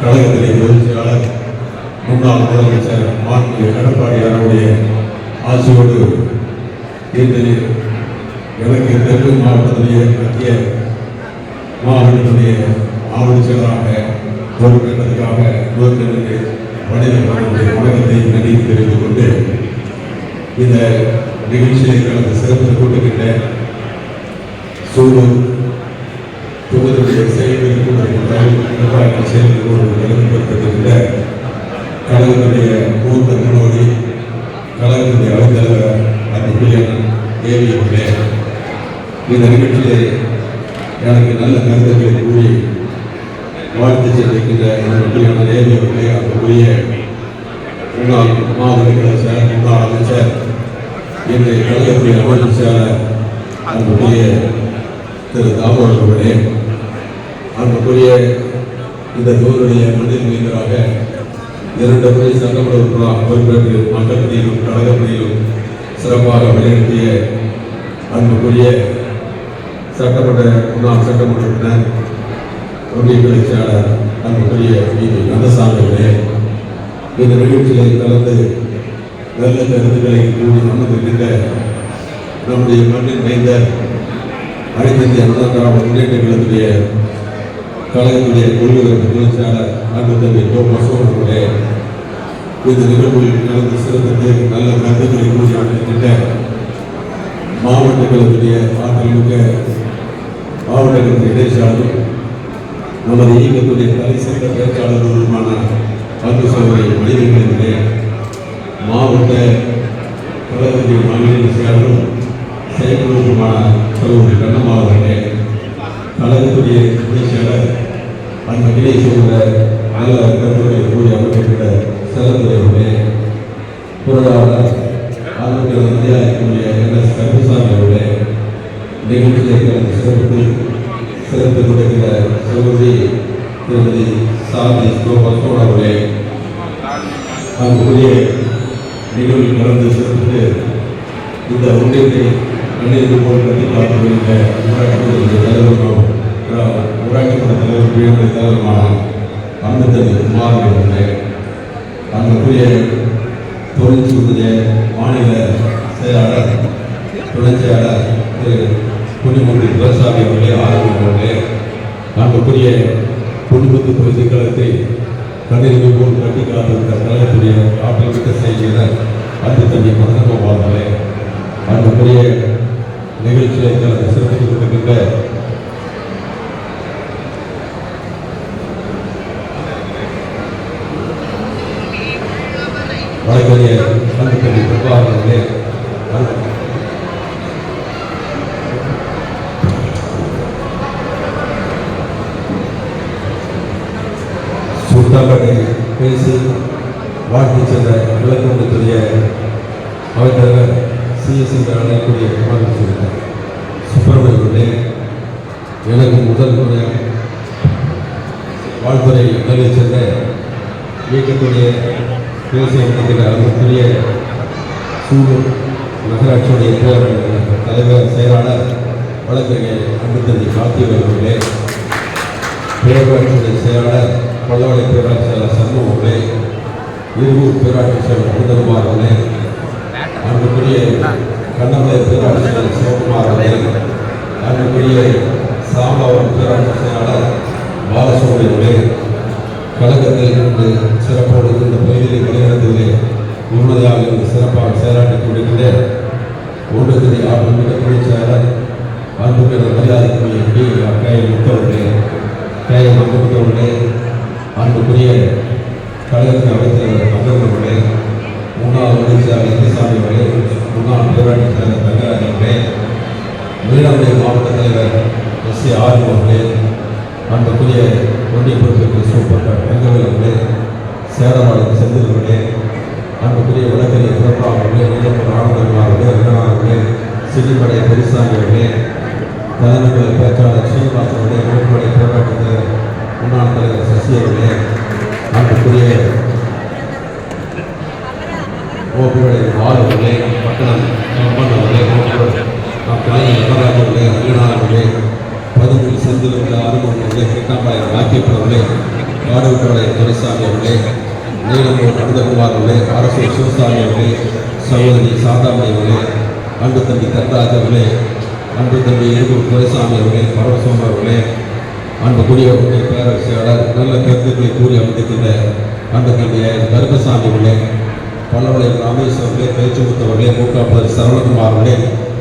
கழகத்திலே பொதுச்செயலாளர் முன்னாள் முதலமைச்சர் மாண்பு எடப்பாடியாருடைய ஆட்சியோடு இன்று எனக்கு தெற்கு மாவட்டத்துடைய மத்திய மாவட்டத்துடைய மாவட்ட செயலராக பொறுப்பேற்றதற்காக முதற்கொண்டு மனிதர்களுடைய வணக்கத்தை நன்றி தெரிவித்துக் கொண்டு இந்த நிகழ்ச்சியை கலந்து சிறப்பு கூட்டுகின்ற சூழல் தொகுதியுடைய நிர்வாக செயல்படுத்திருக்கின்ற கழகத்துடைய மூத்த முன்னோடி கழகத்துடைய அவைத்தலைவர் அன்புக்குரியன் தேவி அவர்களே, இந்த நிகழ்ச்சியிலே எனக்கு நல்ல கருத்துக்களை கூறி வாழ்த்து சென்றிருக்கின்ற அன்புக்குரியன் தேவி அவர்களே, அன்புக்குரிய முன்னாள் மாவட்ட செயலர் முன்னாள் அமைச்சர் இன்றைய கழகத்துடைய அமைப்பு செயலர் அன்புக்குரிய திரு தாமோர் அவர்களே, அன்புக்குரிய இந்த தொகுதியுடைய மனித உறுப்பினராக 2 முறை சட்டமன்ற உறுப்பினராக பொறுப்பேற்று மன்றத்திலும் கழகத்திலும் சிறப்பாக வழிநடத்திய அன்புக்குரிய சட்டமன்ற முன்னாள் சட்டமன்ற உறுப்பினர் ஒன்றிய கிளை செயலாளர் அன்புக்குரிய கந்தசாமி அவர்களே, இந்த நிகழ்ச்சியில் கலந்து நல்ல கருத்துக்களை கூறி அமர்ந்திருக்கின்ற நம்முடைய மண்ணின் மைந்தர் அனைத்து இந்திய அண்ணா திராவிட முன்னேற்ற கழகத்துடைய கழகத்துடைய கொள்கை துணை செயலாளர் அன்பு தம்பி அசோகன் அவர்களே, இந்த நிகழ்வுகளில் கலந்து சிறந்தது நல்ல கருத்துக்களை கூறி அமர்ந்திருக்கின்ற மாவட்ட கழகத்துடைய ஆற்றல்மிக்க மாவட்ட கழகத்தின் இடைச்சாளரும் நமது இயக்கத்துடைய தலை சிறந்த பேச்சாளர்களுமான அன்பு சகோதரி மனிதர்களே, மாவட்ட கழகத்தின் மகளிர் செயலரும் செயல்படுமான சகோதரி கண்ணம்மா அவர்களே, கழகத்துடைய துணை செயலர் அந்த கிளை சொல்கிற நல்ல கருத்துக்களை கூறி அமைக்கின்ற சிறந்தவர்களே, பொருளாளர் ஆரோக்கிய இந்தியாவுடைய NS கருப்புசாமி அவர்களே, நிகழ்ச்சியை சிறப்பு கொடுக்கிற சகோதரி திருமதி சாந்தி அசோகன் அவர்களே, அங்குரிய நிகழ்வில் கலந்து சிறப்பித்து இந்த ஒன்றியத்தை அன்னைக்கு போல் கட்டி பார்த்துள்ள ஊராட்சி மன்ற தலைவர் தலைவருமான அன்புத்தம்பி குமார் அவர்களே, அங்குரிய தொழிற்சூரிய மாநில செயலாளர் துணை செயலாளர் திரு குடிமுடி துரசாமி அவர்களே, ஆரோக்கியம் அவர்களே, அங்குரிய குடிமுத்து பகுதி கழகத்தை கண்ணீர் போல் கட்டி காத்திருந்த கழகத்துடைய ஆற்றல் மிக்க செயலர் அன்புத்தம்பி கந்தகோபால் அவர்களே, அங்குரிய நிகழ்ச்சியை கலந்து சிறப்பித்துக் கொண்டிருக்கின்ற வழக்கறிஞர் அன்புத்தம்பி பிரபாகர் அவர்களே, சுட்டாக்கட்டை பேசி வாழ்த்து சென்ற விளக்கத்துடைய அவைத்தலைவர் CSC அழைக்கூடிய சுப்பிரமணியர்களே, எனக்கு முதல் முறையாக வாழ்த்துறை நிலை சென்ற இயக்கத்துடைய பேசிய அன்புக்குரிய சூலூர் நகராட்சியுடைய தலைவர் செயலாளர் வழக்கறிஞர் அன்புத்தம்பி கார்த்திகை அவர்களே, பேரூராட்சியுடைய செயலாளர் பல்லவடை பேராட்சி செயலர் சண்முகம் அவர்களே, இருவூர் பேராட்சி செயலர் அமுதகுமார் அவர்களே, அன்புக்குரிய கண்ணமலை பேராட்சி செயலர் சிவகுமார் அவர்களே, அன்புக்குரிய சாம்பாவரம் பேராட்சி செயலாளர் பாலசுப்ரமணியன் அவர்களே, கழகத்தில் இருந்து சிறப்போடு இந்த பகுதியில் வழிநடத்துவதிலே உறுதியாக இருந்து சிறப்பாக செயலாற்றிக் கொண்டிருக்கின்ற ஒன்றியத்திலே ஆற்றல்மிக்க துணை செயலாளர் அன்புக்குரிய மரியாதைக்குரிய அக்காயில் முத்தவர்களே, கேஎம் அன்புத்தவர்களே, அன்புக்குரிய கழகத்தின் அவைத்தலைவர் மகன்களே, முன்னாள் ஒன்றிய செயலாளர் இந்திசாமி அவர்களே, முன்னாள் பேராட்சி செயலர் தங்கராஜ் அவர்களே, மீனவரை மாவட்ட தலைவர் SC ஆர்வம் அவர்களே, அன்புக்குரிய ஒன்றிய பொறுப்பிற்கு சூப்பர் தங்கவேல் அவர்களே, சேரவாளர் செந்தில் அவர்களே, அன்புக்குரிய வழக்கறிஞர் சிறப்பா அவர்களே, நீலப்பூர் ஆனந்தகுமார் அவர்களே, ரங்கநாதன் அவர்களே, சிறிமடை பெரிசாமி அவர்களே, தலைமை பேச்சாளர் ஸ்ரீனிவாசன் அவர்களே, மேற்படை பேராட்சி தலைவர் முன்னாள் தலைவர் சசி அவர்களே, அன்புக்குரிய ஓபியுடைய ஆளுநர்களே, பட்டணம் அவர்களே, கலைஞர் நடராஜ் அவர்களே, ரங்கநாதன் அவர்களே, பதுமொழி செந்தில் அவர்களே, அருமன் அவர்களே, கிருஷ்ணாபாளையம் ராக்கியப்பன் அவர்களே, காடுவிட்டவரை துரைசாமி அவர்களே, நீலமூர் அமுதகுமார் அவர்களே, அரசு சிவசாமி அவர்களே, சகோதரி சாந்தாமணி அவர்களே, அன்பு தம்பி தன்ராஜ் அவர்களே, அன்பு தம்பி இருகூர் துரைசாமி அவர்களே, பரவசோம அவர்களே, அன்புக்குரியவர்களுடைய பேரரசியாளர் நல்ல கருத்துக்களை கூறி அமைந்திருக்கின்ற அன்பு தம்பி கருப்பசாமி அவர்களே, பல்லவளையம் ராமேஸ்வர அவர்களே, பேச்சுமுத்து அவர்களே, மூக்காப்பர் சரவணகுமார் அவர்களே,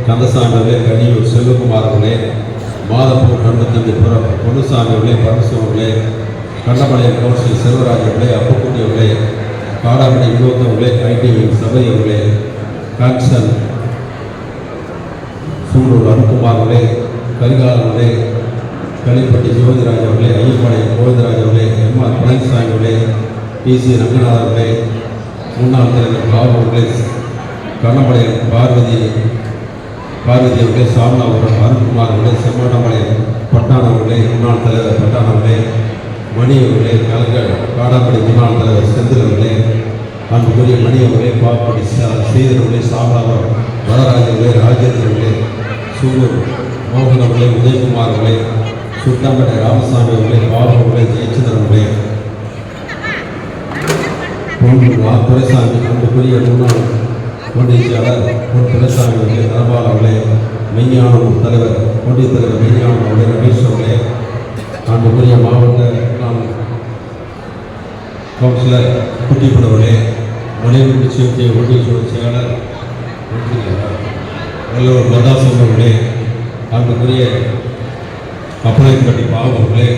கந்தசாமி அவர்களே, கனியூர் செல்வகுமார் அவர்களே, மாதப்பூர் அன்பு தம்பி பொன்னுசாமி அவர்களே, பரமசிவம் அவர்களே, கண்ணமலையம் கவுன்சில் செல்வராஜ் அவர்களே, அப்பக்குட்டி அவர்களே, காடாமணி வினோத் அவர்களே, ஐடி சபை அவர்களே, கான்சன் சூலூர் அருண்குமார் அவர்களே, கரிகாலன் அவர்களே, களிப்பட்டி ஜோதிராஜ் அவர்களே, ஐயப்பாளையம் கோவிந்தராஜ் அவர்களே, எம்ஆர் பழனிசாமி அவர்களே, டிசி ரங்கநாதன் அவர்களே, முன்னாள் தலைவர் பாபு அவர்களே, கண்ணமலையம் பார்வதி அவர்களே, சாமனாபுரம் அருண்குமார் அவர்களே, செம்மடமலையம் பட்டான் அவர்களே, முன்னாள் தலைவர் பட்டான் அவர்களே, மணி அவர்களே, கலைஞர் காடாப்படி முன்னாள் தலைவர் செந்தில் அவர்களே, அன்புக்குரிய மணி அவர்களே, பாப்படி ஸ்ரீதர் அவர்களே, சாமனாபுரம் வரராஜ் அவர்களே, ராஜேந்திர அவர்களே, சூலூர் மோகன் அவர்களே, உதயகுமார் அவர்களே, சுட்டாம்பட்டை ராமசாமி அவர்களே, பாபு அவர்களே, ஜெயச்சந்திரன் அவர்களே, துரைசாமி அன்புக்குரிய முன்னாள் ஒன்றிய செயலாளர் பொன் துரைசாமி அவர்களே, தனபால் அவர்களே, மெய்ஞானம் தலைவர் ஒன்றிய தலைவர் மெய்ஞானம் அவர்களே, ரமேஷ் அவர்களே, அன்புக்குரிய மாவட்ட கவுன்சிலர் குட்டிப்பன் அவர்களே, மலையூர் நிச்சயத்தை ஒன்றிய செயலாளர் வல்லூர் மதாசம் அவர்களே, அன்புக்குரிய அப்பளையப்பட்டி பாபு அவர்களே,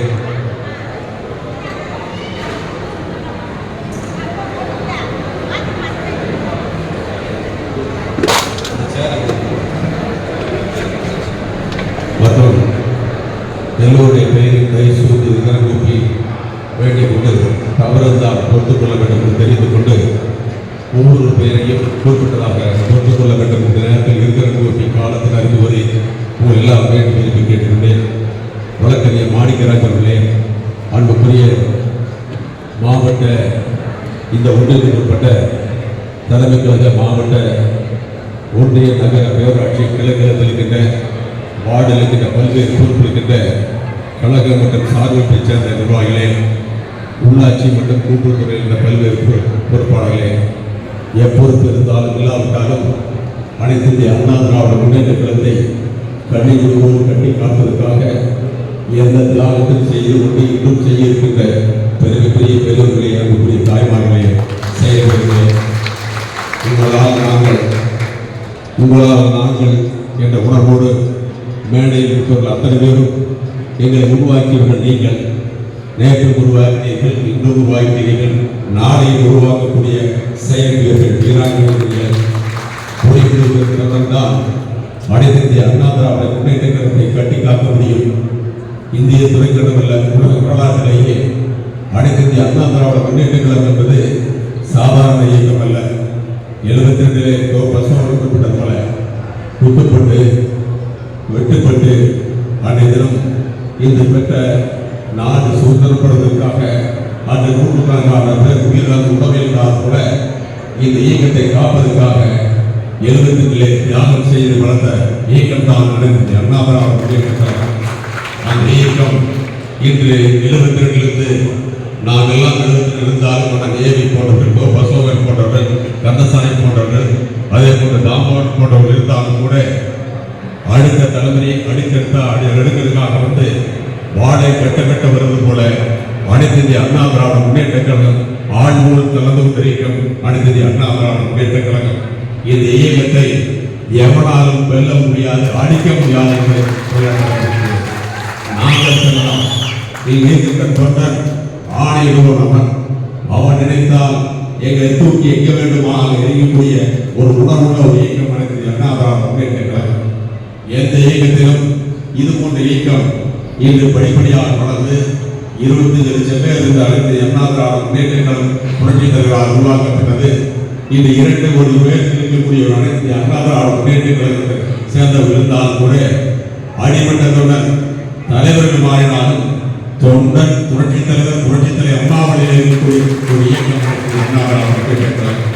மற்றும் எல்லோருடைய பெயரில் கை சூழ்ந்து கரங்கூப்பி வேண்டிக் கொண்டு தவறுந்தால் பொறுத்துக் கொள்ள வேண்டும் என்று தெரிந்து கொண்டு ஒவ்வொரு பெயரையும் குறிப்பிட்டதாக பொறுத்துக் கொள்ள வேண்டும் என்ற நேரத்தில் இருக்கிற காலத்தில் அறிந்துவதை உங்கள் எல்லாம் வேண்டும் என்று கேட்டுக்கொண்டேன். வழக்கறிஞர் மாணிக்கராஜ் அவர்களே, அன்புக்குரிய மாவட்ட இந்த ஒன்றியத்துக்கு உட்பட்ட தலைமை கழக மாவட்ட ஒன்றிய நகர பேரூராட்சி கிழக்கிழத்தில் இருக்கின்ற வார்டில் இருக்கின்ற பல்வேறு பொறுப்பு இருக்கின்ற கழக மற்றும் சார்பை சேர்ந்த நிர்வாகிகளே, உள்ளாட்சி மற்றும் கூட்டுறவுத்துறையில் இருந்த பல்வேறு பொறுப்பாளர்களே, எப்பொறுப்பு இருந்தாலும் இல்லாவிட்டாலும் அனைத்து இந்திய அண்ணா திராவிட முன்னேற்ற கழகத்தை கண்ணீரோடு கட்டி காப்பதற்காக எந்த தியாகத்தில் செய்து கொண்டு இன்னும் செய்ய இருக்கின்ற பெரிய பெரியவர்களே, அன்புக்குரிய தாய்மார்களே, செயல்களே, உங்களால் நாங்கள் என்ற உணர்வோடு மேடையில் இருப்பவர்கள் அத்தனை பேரும் எங்களை உருவாக்கியவர்கள் நீங்கள். நேற்று உருவாக்கினீர்கள், இன்றும் உருவாக்கினீர்கள், நாளை உருவாக்கக்கூடிய செயல்வீரர்கள் வீராங்கனைகள். புரிந்துதான் அனைத்து இந்திய அண்ணா திராவிட முன்னேற்ற கழகத்தை கட்டி காக்க முடியும். இந்திய துறைக்கழகமல்ல, உலக வரலாற்றிலேயே அனைத்து இந்திய அண்ணா திராவிட முன்னேற்ற கழகம் என்பது சாதாரண இயக்கம் அல்ல. 72 பசுமன் குறிப்பிட்டது போல குத்துப்பட்டு வெட்டுப்பட்டு அன்றைய தினம் இன்று பெற்ற நாடு சுதந்திரப்படுவதற்காக அந்த நூற்றுக்கணக்கான பேர் உயிரிழந்த உடமையினால் கூட இந்த இயக்கத்தை காப்பதற்காக 72 தியாகம் செய்து வளர்ந்த இயக்கம் தான் நடந்தது அண்ணா திராவிட முன்னேற்ற கழகம். அந்த இயக்கம் இன்று 72 நாம் எல்லாம் 72 இருந்தாலும் ஏவி போன்றவர்கள், பசோகன் போன்றவர்கள், கந்தசாமி போன்றவர்கள், அதே போன்ற தாமோன் போன்றவர்கள் இருந்தாலும் கூட அடுத்த தலைமுறை அடுக்கிறதுக்காக வந்து வாழை கட்ட வருவது போல அனைத்து இந்திய அண்ணா திராவிட முன்னேற்ற கழகம் ஆழ்மூல் கலந்து கொண்டிருக்கும் அனைத்து இந்திய அண்ணா திராவிட முன்னேற்ற கழகம் இந்த இயக்கத்தை எவனாலும் வெல்ல முடியாது, அடிக்க முடியாது என்று நாங்கள் சொல்லலாம். இருக்கின்ற தொண்டர் ஆணையிடுவோம். அவன் நினைத்தால் எங்களை தூக்கி எங்க வேண்டுமானால் எரியக்கூடிய ஒரு உணர்வுள்ள ஒரு இயக்கம் அனைத்து இந்திய அண்ணா திராவிட முன்னேற்ற கழகம். எந்த இயக்கத்திலும் இது போன்ற இயக்கம் இன்று படிப்படியாக வளர்ந்து 25 லட்சம் பேர் இருந்த அனைத்து அண்ணா திராவிட முன்னேற்ற கழகம் புரட்சித் தலைவரால் உருவாக்கப்பட்டது. இன்று 2 பேர் இருக்கக்கூடிய ஒரு அனைத்து அண்ணா திராவிட முன்னேற்ற கழகத்தை சேர்ந்தவர்கள் இருந்தால் கூட அடிமட்டத்துடன் தலைவர்கள் மாறினாலும் தொண்டன் புரட்சித் தலைவர் அண்ணாமலையில் இருக்கக்கூடிய ஒரு இயக்கம் அண்ணா திராவிட முன்னேற்ற கழகம்.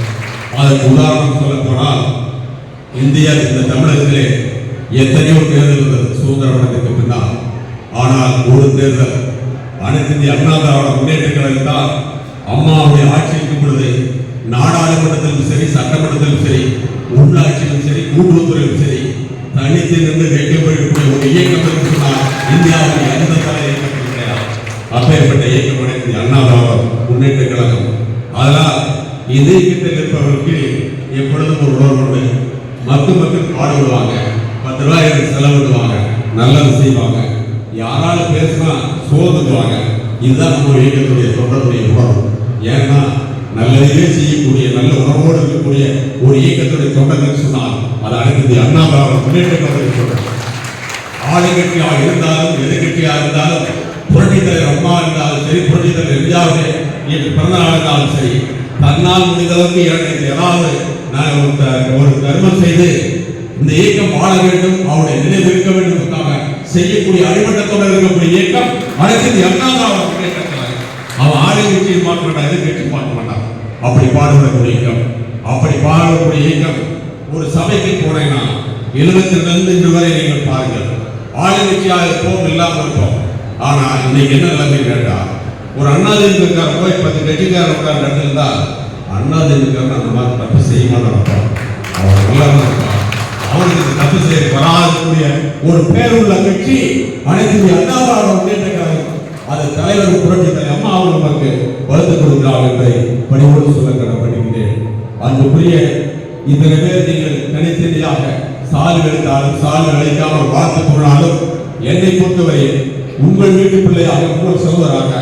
அதற்கு உதாரணம் சொல்ல போனால் இந்தியா இந்த தமிழகத்திலே எத்தனையோ தேர்தல் இருந்தது சுதந்திர வட்டத்துக்கு பின்னால். ஆனால் ஒரு தேர்தல் அனைத்து இந்திய அண்ணா திராவிட முன்னேற்ற கழகம் தான் அம்மாவுடைய ஆட்சி இருக்கும் பொழுது நாடாளுமன்றத்திலும் சரி, சட்டமன்றத்திலும் சரி, உள்ளாட்சியிலும் சரி, கூட்டுறவுத்துறையிலும் சரி தனித்து நின்று வைக்கப்படக்கூடிய ஒரு இயக்கம் என்று சொன்னால் இந்தியாவில் எந்த தலை இயக்கம் கிடையாது. அப்பேற்பட்ட இயக்கம் அனைத்து அண்ணா திராவிட முன்னேற்ற கழகம். அதனால் இந்த இயக்கத்தில் இருப்பவர்களுக்கு எப்பொழுதும் ஒரு உணர்வு உண்டு. மக்கள் பாடுபடுவாங்க, 10 ரூபாய் செலவிடுவாங்க, நல்லது செய்வாங்க, யாராலும் பேசினா சோர்ந்துடுவாங்க. இதுதான் நம்ம இயக்கத்துடைய தொடர்புடைய உணர்வு. ஏன்னா நல்லதையே செய்யக்கூடிய நல்ல உணர்வோடு இருக்கக்கூடிய ஒரு இயக்கத்துடைய தொண்டர்கள் சொன்னால் அது அனைத்து அண்ணா திராவிட முன்னேற்ற கழகம் சொல்றோம். ஆளுங்கட்சியாக இருந்தாலும் எதிர்கட்சியாக இருந்தாலும், புரட்சித் தலைவர் அம்மா இருந்தாலும் சரி, புரட்சித் தலைவர் எம்ஜிஆருடைய பிறந்த நாள் இருந்தாலும் சரி, தன்னால் முடிந்தளவுக்கு ஏதாவது ஒரு தர்மம் செய்து இந்த இயக்கம் வாழ வேண்டும், அவருடைய நினைவு இருக்க வேண்டும் செய்யக்கூடிய அடிமட்டத்தோடு இருக்கக்கூடிய இயக்கம் அனைத்து அண்ணா திராவிட முன்னேற்ற கழகம். அவன் ஆளுங்கட்சியை பார்க்க மாட்டான், எதிர்கட்சி பார்க்க மாட்டான். அப்படி பாடுபடக்கூடிய இயக்கம், அப்படி பாடக்கூடிய இயக்கம். ஒரு சபைக்கு போனேன்னா 72 இன்று வரை நீங்கள் பாருங்கள், ஆளுங்கட்சியாக இருப்போம், இல்லாமல் இருப்போம். ஆனா இன்னைக்கு என்ன நிலைமை கேட்டா, ஒரு அண்ணாதிமுக போய் 10 கட்சிக்காரர் உட்கார்ந்து இருந்தா அண்ணாதிமுக அந்த மாதிரி தப்பு செய்ய மாட்டான். அவன் நல்லா இருப்பான். அவனுக்கு தப்பு செய்ய வராதக்கூடிய ஒரு பேருள்ள கட்சி அனைத்து அண்ணா திராவிட முன்னேற்ற கழகம். அது தலைவர் புரட்சி தலைவர் அம்மா அவர் நமக்கு வளர்த்து கொடுக்கிறார் என்பதை பணிவோடு சொல்ல கடமைப்படுகிறேன். அன்புக்குரிய இத்தனை பேர் நீங்கள் தனித்தனியாக சால் எடுத்தாலும் சால் அழைக்காமல் வாழ்த்து போனாலும் என்னை பொறுத்தவரை உங்கள் வீட்டு பிள்ளையாக, உங்கள் சகோதராக,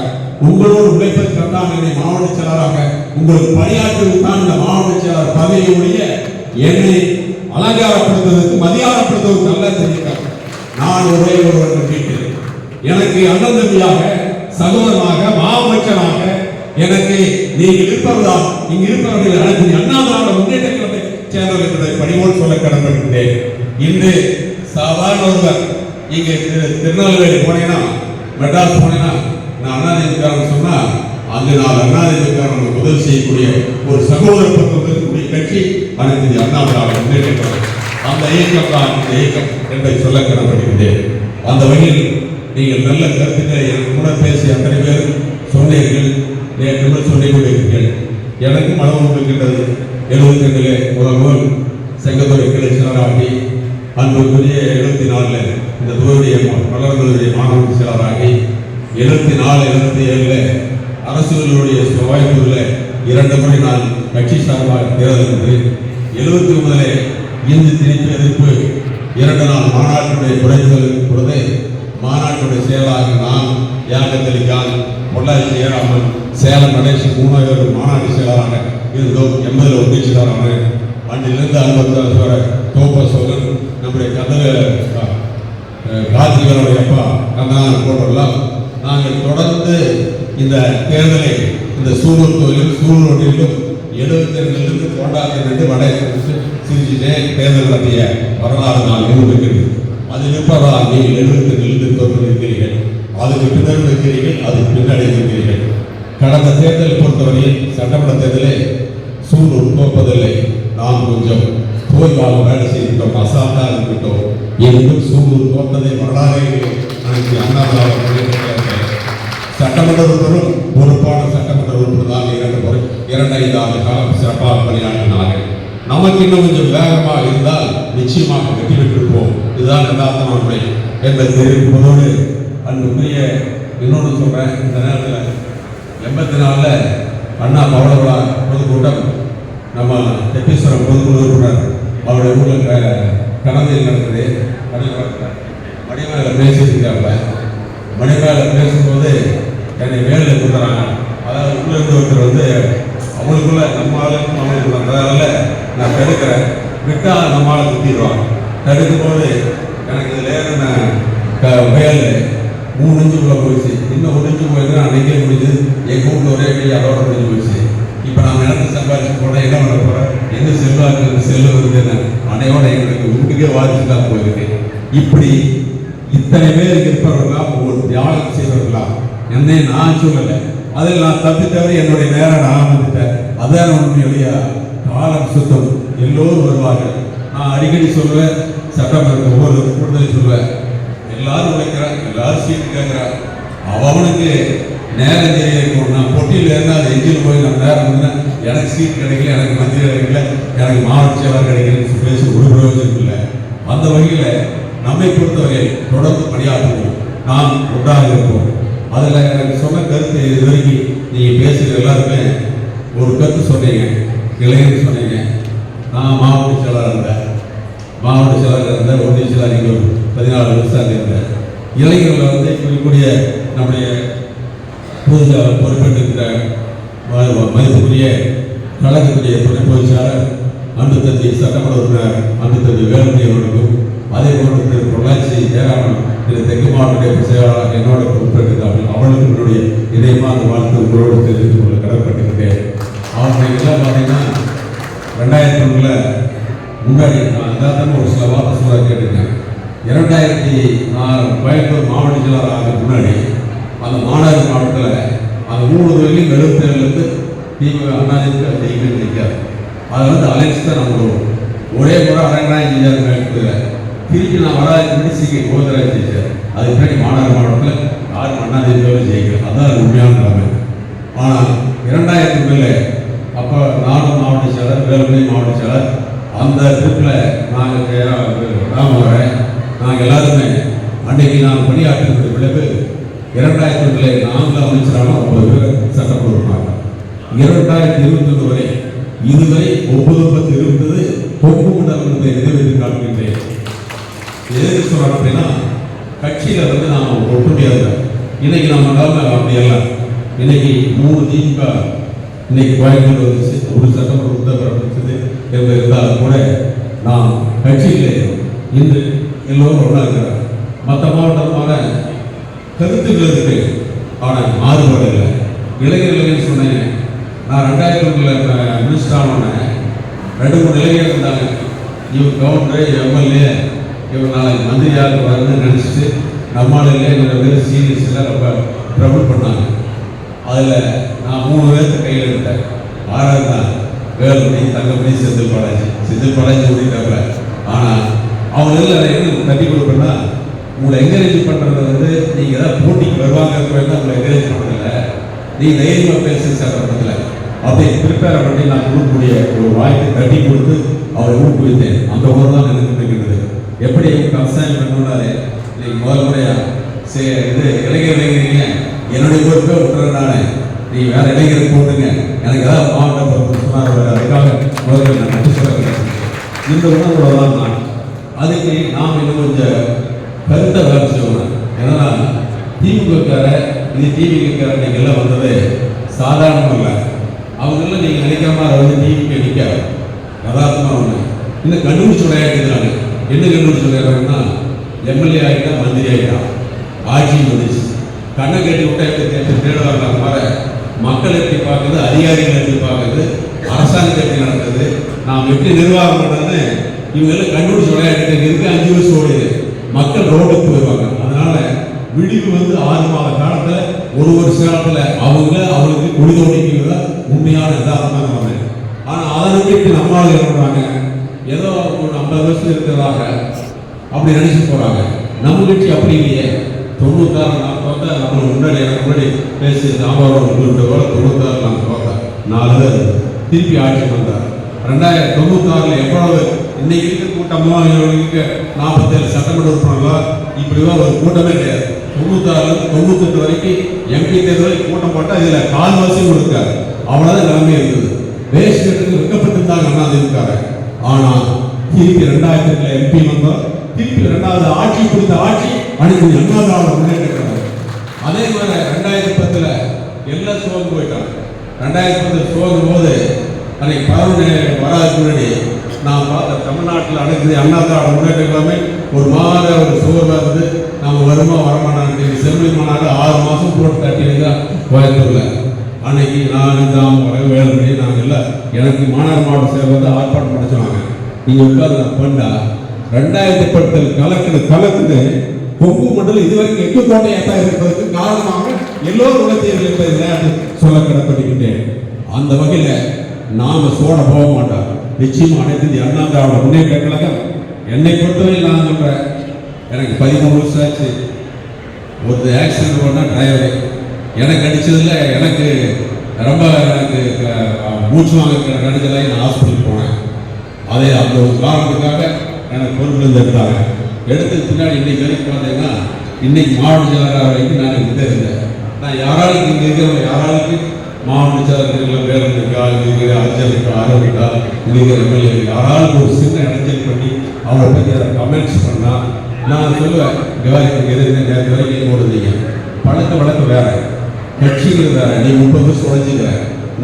உங்களோடு உழைப்பதற்கான என்னை மாவட்ட செயலராக உங்களுக்கு பணியாற்றுவதற்கான இந்த மாவட்ட செயலர் பதவியுடைய என்னை அலங்காரப்படுத்துவதற்கு மதியாரப்படுத்துவதற்கு நல்ல தெரிவித்தார். நான் ஒரே ஒருவர்கள் கேட்கிறேன். எனக்கு அண்ணன் தம்பியாக, சகோதரனாக, மாவட்டனாக எனக்கு நீங்கள் இருப்பவர்தான். இங்கு இருப்பவர்கள் அனைத்து அண்ணா திராவிட முன்னேற்ற கழகத்தை சேர்ந்தவர் என்பதை பணிவோடு சொல்ல கடமைப்படுகிறேன். இன்று சாதாரண ஒருவர் இங்கே திருநெல்வேலி போனேன்னா, மெட்ராஸ் போனேன்னா, நான் அண்ணாதிமுக சொன்னா அங்கு நான் அண்ணாதிமுக உதவி செய்யக்கூடிய ஒரு சகோதர பக்கம் இருக்கக்கூடிய கட்சி அனைத்து அண்ணா திராவிட முன்னேற்ற கழகம். அந்த இயக்கம் தான் இந்த இயக்கம் என்பதை சொல்ல கடமைப்படுகிறேன். அந்த வகையில் நீங்கள் நல்ல கருத்துக்களை எனக்கு கூட பேசி அத்தனை பேரும் சொன்னீர்கள், நேற்று சொல்லிக் கொண்டிருக்கிறீர்கள். எனக்கும் மனம் இருக்கின்றது. 72 முதல் செங்கத்துறை கிளை செயலராகி, அன்புக்குரிய 74 இந்த துறையுடைய வளர்ந்ததுடைய மாணவ செயலராகி, 74 77 அரசுகளுடைய வாய்ப்புகளில் 2 முறை நான் கட்சி சார்பாக தேர்தல் என்று 79 இந்து திணிப்பு எதிர்ப்பு 2 நாள் மாநாட்டுடைய குறைந்தல் பொழுது மாநாட்டுடைய செயலாக நான் யாகத்தலிக்கான் பொள்ளாச்சி ஏறாமல் சேலம் நடேசன் 3 மாநாட்டு செயலராக இருந்தோம். 80 ஒன்றியலான அன்றிலிருந்து 56 வரை தோப்ப சோழன் நம்முடைய கார்த்திகனுடைய அப்பா கந்தனார் போன்றெல்லாம் நாங்கள் தொடர்ந்து இந்த தேர்தலை இந்த சூலூர் தொழிலும் சூலூர் ஒன்றிலும் 72 கொண்டாந்து வட சிரிச்சிட்டே தேர்தல் நடத்திய வரலாறு நான் இருக்கிறது. அதில் இருப்பதால் நீங்கள் 72 தோற்றிருக்கிறீர்கள், அதுக்கு பின்னர் இருக்கிறீர்கள், அதுக்கு பின்னாடி இருக்கிறீர்கள். கடந்த தேர்தலை பொறுத்தவரையில் சட்டமன்ற தேர்தலில் சூலூர் தோற்பதில்லை. நாம் கொஞ்சம் தோய்வாக வேலை செய்துவிட்டோம், அசால்ட்டாக இருந்துவிட்டோம். எங்கும் சூலூர் தோற்றதை வரலாறு அனைத்து அண்ணா சட்டமன்ற உறுப்பினரும் பொறுப்பான சட்டமன்ற உறுப்பினர் தான் 2-5 ஆண்டு காலம் சிறப்பாக பணியாற்றினார்கள். நமக்கு இன்னும் கொஞ்சம் வேகமாக இருந்தால் நிச்சயமாக வெற்றி பெற்றிருப்போம். இதுதான் யதார்த்தமான முறை என்பதை தெரிவிப்பதோடு அன்புக்குரிய இன்னொன்று சொல்றேன். இந்த நேரத்தில் 84 அண்ணா பவளவிழா பொதுக்கூட்டம் நம்ம தெப்பீஸ்வரம் பொதுக்குழு உறுப்பினர் அவருடைய ஊரில் கடந்தையில் நடக்குது. மணிமேல பேசியிருக்காங்க. மணிமேல பேசும்போது என்னை மேலே கொடுக்குறாங்க. அதாவது உள்ளிருந்து ஒருத்தர் அவங்களுக்குள்ள நம்ம ஆளுக்கும் அவங்களுக்கு வந்ததால நான் தடுக்கிறேன், விட்டால் நம்ம ஆளை குத்திடுவாங்க. தடுக்கும் போது எனக்கு இதில் ஏறின வயல் 3 இன்ச்சுக்குள்ளே போயிடுச்சு. இன்னும் 1 இன்ச்சு போயிருந்தா அன்றைக்கே முடிஞ்சு எங்கள் வீட்டில் ஒரே கை அதோட முடிஞ்சு போயிடுச்சு. இப்போ நான் நிலத்தை சம்பாதிச்சு போனால் என்ன பண்ண போகிறேன், எங்கே செல்வாக்கு செல்லு வருதுன்னு அன்னையோட எங்களுக்கு வீட்டுக்கே வாதிச்சு தான் போயிருக்கேன். இப்படி இத்தனை பேர் இருப்பவர்களாம் ஒவ்வொரு தியாகம் செய்வர்களா என்னை நான் சொல்லலை. அதில் நான் தப்பி தவிர என்னுடைய நேரம் நான் வந்துட்டேன். அதான் உண்மையுடைய காலம் சுத்தம். எல்லோரும் வருவார்கள். நான் அடிக்கடி சொல்லுவேன், சட்டமன்ற ஒவ்வொரு கூடுதலை சொல்லுவேன், எல்லாரும் உழைக்கிறாங்க, எல்லாரும் சீட்டு கேட்குறாங்க. அவனுக்கு நேரம் தெரியணும். நான் பொட்டியில் இருந்தால் அது எஞ்சில் போய் நம்ம நேரம் இருந்தேன், எனக்கு சீட் கிடைக்கல, எனக்கு மந்திரி கிடைக்கல, எனக்கு மாவட்ட செயலாளர் கிடைக்கலன்னு பேச ஒரு பிரயோஜனம் இல்லை. அந்த வகையில் நம்மை பொறுத்தவரை தொடர்ந்து பணியாற்றுவோம், நாம் ஒன்றாக இருப்போம். அதில் எனக்கு சொன்ன கருத்து இது வரைக்கும் நீங்கள் பேசுகிற எல்லாருமே ஒரு கருத்து சொன்னீங்க, இளைஞர் சொன்னீங்க. நான் மாவட்ட செயலாளர் இருந்தேன், ஒன்றிய செயலாளர் இங்கே 14 வருஷம் இருந்தேன். இளைஞர்கள் வந்து இருக்கக்கூடிய நம்முடைய புதுசாக பொறுப்பேற்றிருக்கிற மதிப்புக்குரிய கழகத்துடைய துணை பொதுச் செயலாளர் அன்பு தம்பி சட்டமன்ற உறுப்பினர் அன்பு தம்பி வேலுமணி அவர்களுக்கும், அதே போன்று திரு பொள்ளாச்சி ஜெயராமன் திரு தெற்கு மாவட்ட செயலாளர் என்னோட பொறுப்பேற்றிருக்கார்கள். அவர்களுக்கு என்னுடைய இதயமாக அந்த வாழ்த்து உங்களோடு தெரிவித்துக் கொள்ள கடற்பட்டிருக்கிறேன். அவருடைய எல்லாம் பார்த்தீங்கன்னா 2001 முன்னாடி நான் எல்லாத்தையும் ஒரு சில வார்த்தை சொல்ல கேட்டிருக்கேன். 2004 கோயம்புத்தூர் மாவட்ட செயலாளர் ஆக முன்னாடி அந்த மாநகர மாவட்டத்தில் அந்த 3 தொகுதியிலும் 77லேருந்து திமுக அண்ணாதிமுக ஜெயிக்கணும் நிற்காது. அதை வந்து அலைன்ஸ் தான் நம்ம ஒரே முறை அரங்கராஜ் ஜெயிச்சார். திருப்பி நான் வராதுக்கு முன்னாடி சிகை கோவிந்தராஜ் ஜெயிச்சார். அதுக்கு பின்னாடி மாநகர மாவட்டத்தில் யாரும் அண்ணாதிமுக ஜெயிக்கிறது. அதுதான் உண்மையான நிலைமை. ஆனால் 2002 அப்போ நானும் மாவட்ட செயலர், வேலுமணி மாவட்ட செயலர், அந்த ட்ரிப்பில் நாங்கள் எல்லாருமே அன்றைக்கு நான் பணியாற்றின பிறகு 2002 நாங்கள் அமைச்சரான 9 பேர் சட்டமன்ற உறுப்பினர். 2021 வரை இதுவரை 9 இருந்தது. கொங்கு மண்டலத்தை நிறைவேற்றி காட்டுகின்றேன். எதுக்கு சொல்கிறோம் அப்படின்னா, கட்சியில் வந்து நாம் ஒற்றுமையாக இருக்கோம். இன்னைக்கு நம்ம அப்படியெல்லாம் இன்னைக்கு 3 திமுக இன்னைக்கு கோயம்புத்தூர் வந்துச்சு, ஒரு சட்டமன்ற உறுப்பினர் இருந்தாலும் கூட நாம் கட்சியில் இன்று எல்லோரும் ஒன்றா இருக்கிறார். மற்ற மாவட்டமான கருத்துக்கள் இருக்கு, ஆனால் மாறுபாடு இல்லை. இளைஞர்கள் சொன்னீங்க, நான் 2002 மினிஸ்டர் ஆனோடனே 2-3 இளைஞர் இருந்தாங்க. இவர் கவர்னர், எம்எல்ஏ, இவர் நாளைக்கு மந்திரியாக வரணும்னு நினச்சிட்டு நம்மளால் இல்லைங்கிற பேர் சீரியஸில் ரொம்ப ட்ரபிள் பண்ணாங்க. அதில் நான் 3 பேர்த்த கையில் எடுத்தேன். 6 தான் வேலுமணி, தங்கமணி, செந்தில் பாலாஜி ஓடிட்டாங்க. ஆனால் அவங்க எல்லாம் என்ன தட்டி கொடுப்பேன்னா, உங்களை என்கரேஜ் பண்ணுறது வந்து நீங்கள் ஏதாவது போட்டிக்கு வருவாங்க உங்களை என்கரேஜ் பண்ணுறதில்ல, நீங்கள் தைரியமாக பேச சட்டமன்றத்தில் அப்படி ப்ரிப்பேர் பண்ணி நான் கொடுக்கக்கூடிய ஒரு வாய்ப்பை தட்டி கொடுத்து அவரை ஊக்குவித்தேன். அந்த ஊர் தான் எனக்கு இருக்கின்றது. எப்படி விவசாயம் பண்ணாலே இன்னைக்கு முதல் முறையாக இது இளைஞர் என்னுடைய பொறுப்பை விட்டுறதுனால நீங்கள் வேறு இளைஞரை போட்டுங்க, எனக்கு ஏதாவது மாவட்ட பொறுப்பு சொன்னார். அதுக்காக முதல்ல நான் நன்றி சொல்ல இந்த உணர்வோட தான் நான். அதுக்கு நாம் இன்னும் கொஞ்சம் கருத்தை வேலை செய்யணும். ஏன்னா திமுகக்கார இது டிவிக்கார நீங்கள் எல்லாம் வந்தது சாதாரணம் இல்லை. அவங்கெல்லாம் நீங்கள் நினைக்கிற மாதிரி வந்து டிவிக்கு நிற்காது. யதார்த்தமாக ஒன்று இன்னும் கண்டுபிடிச்சு விளையாடுறாங்க. என்ன கண்டுபிடிச்சு விளையாடுறாங்கன்னா, எம்எல்ஏ ஆகிட்டா, மந்திரி ஆகிட்டா, ஆட்சி வந்துச்சு, கண்ணை கட்டி விட்டா எப்படி தேடுவாங்க மாதிரி மக்கள் எப்படி பார்க்குது, அதிகாரிகள் எப்படி பார்க்குது, அரசாங்கம் எப்படி நடக்குது, நாம் எப்படி நிர்வாகம் பண்ணுறதுன்னு இவங்கெல்லாம் கண்டுபிடிச்சு விளையாட்டு இருக்கு. 5 வருஷம் ஓடிது, மக்கள் ரோடுக்கு போயிடுவாங்க. அதனால விடிவு வந்து 6 மாத காலத்தில் ஒரு வருஷ காலத்தில் அவங்களுக்கு குழி தோண்டிக்கிறது உண்மையான யதார்த்தமாக வந்தேன். ஆனால் அதை நம்பிட்டு நம்மளால் இருக்கிறாங்க, ஏதோ ஒரு 50 வருஷம் இருக்கிறதாக அப்படி நினைச்சு போகிறாங்க. நம்ம கட்சி அப்படி இல்லையே. 96 நான் பார்த்தா நம்ம முன்னாடி எனக்கு முன்னாடி பேசி சாம்பாரோட உங்கள்கிட்ட கூட 96 நான் பார்த்தேன். 4 பேர் திருப்பி ஆட்சி வந்தார். 2096 எவ்வளவு இன்னைக்கு இருக்க கூட்டமோ இருக்க 47 சட்டமன்ற உறுப்பினர்களோ இப்படிதான் ஒரு கூட்டமே கிடையாது. 96 98 வரைக்கும் எம்பி தேர்தல் கூட்டம் போட்டால் இதில் கால்வாசியும் கொடுக்காரு. அவ்வளோதான் நிலைமை இருந்தது. வேஸ்ட்டுக்கு விற்கப்பட்டிருந்தாங்க அண்ணா திமுக. ஆனால் திருப்பி 2002 எம்பி வந்தோம். திருப்பி 2வது ஆட்சி கொடுத்த ஆட்சி அன்னைக்கு அண்ணாதிராவிட முன்னேற்ற கழகம். அதே மாதிரி 2010 எல்லாம் சோர்ந்து போயிட்டாங்க. 2010 சோர்ந்து போது அன்னைக்கு பரவ வராதுக்கு முன்னாடி நான் பார்த்த தமிழ்நாட்டில் அனைத்து அண்ணாதிராவிட முன்னேற்ற கழகமே ஒரு மாத ஒரு சோர்வாக இருந்து நம்ம வருமா வரமாட்டாங்க. செம்மொழி மாநாடு 6 மாதம் போட்டு தட்டினதான் கோயம்புத்தூரில். அன்னைக்கு நான் தான் வேலை நாங்கள் இல்லை, எனக்கு மாநகர மாவட்ட சேவை வந்து ஆர்ப்பாட்டம் படிச்சுவாங்க. நீங்கள் உட்காந்து பண்ணா 2010 கலக்குது கொங்கு மண்டலம் இதுவரைக்கும் 8 கோட்டையாக இருப்பதற்கு காரணமாக எல்லோரும் உலகத்தில் இருப்பதை சொல்ல கடற்பட்டுக்கிட்டேன். அந்த வகையில் நாம சோட போக மாட்டோம். நிச்சயமா அனைத்து அண்ணா திராவிட முன்னேற்ற கழகம் என்னை பொறுத்தவரை நான் சொல்றேன், எனக்கு 13 வருஷம் ஆச்சு. ஒரு ஆக்சிடென்ட் பண்ணால் டிரைவரு எனக்கு அடித்ததில் எனக்கு ரொம்ப மூச்சு வாங்க நடிச்சதாகி நான் ஹாஸ்பிட்டலுக்கு போனேன். அதே அந்த ஒரு காரணத்துக்காக எனக்கு பொறுப்பிலிருந்து எடுத்தாங்க. எடுத்ததுக்கு பின்னாடி இன்றைக்கி வரைக்கும் பார்த்தீங்கன்னா இன்றைக்கி மாவட்ட செயலாளர் வரைக்கும் நான் இங்கே இருந்தேன். நான் யாராளுக்கு இங்கே இருக்கிறவங்க யாராளுக்கு மாவட்ட செயலாளர்கள் வேறு இருக்கா, இருக்கிற அரசியல் இருக்கா, ஆரோக்கியம் இருக்கா, இருக்கிற எம்எல்ஏ யாராலும் ஒரு சின்ன இடைஞ்சல் பண்ணி அவரை பற்றி அதை கமெண்ட்ஸ் பண்ணால் நான் சொல்லுவேன், இங்கே இருந்த நேரத்தில் வரைக்கும் ஓடுதீங்க. வழக்கம் வேறு, கட்சிகள் வேறு. நீ 30 வருஷம் உழைச்சிக்கிற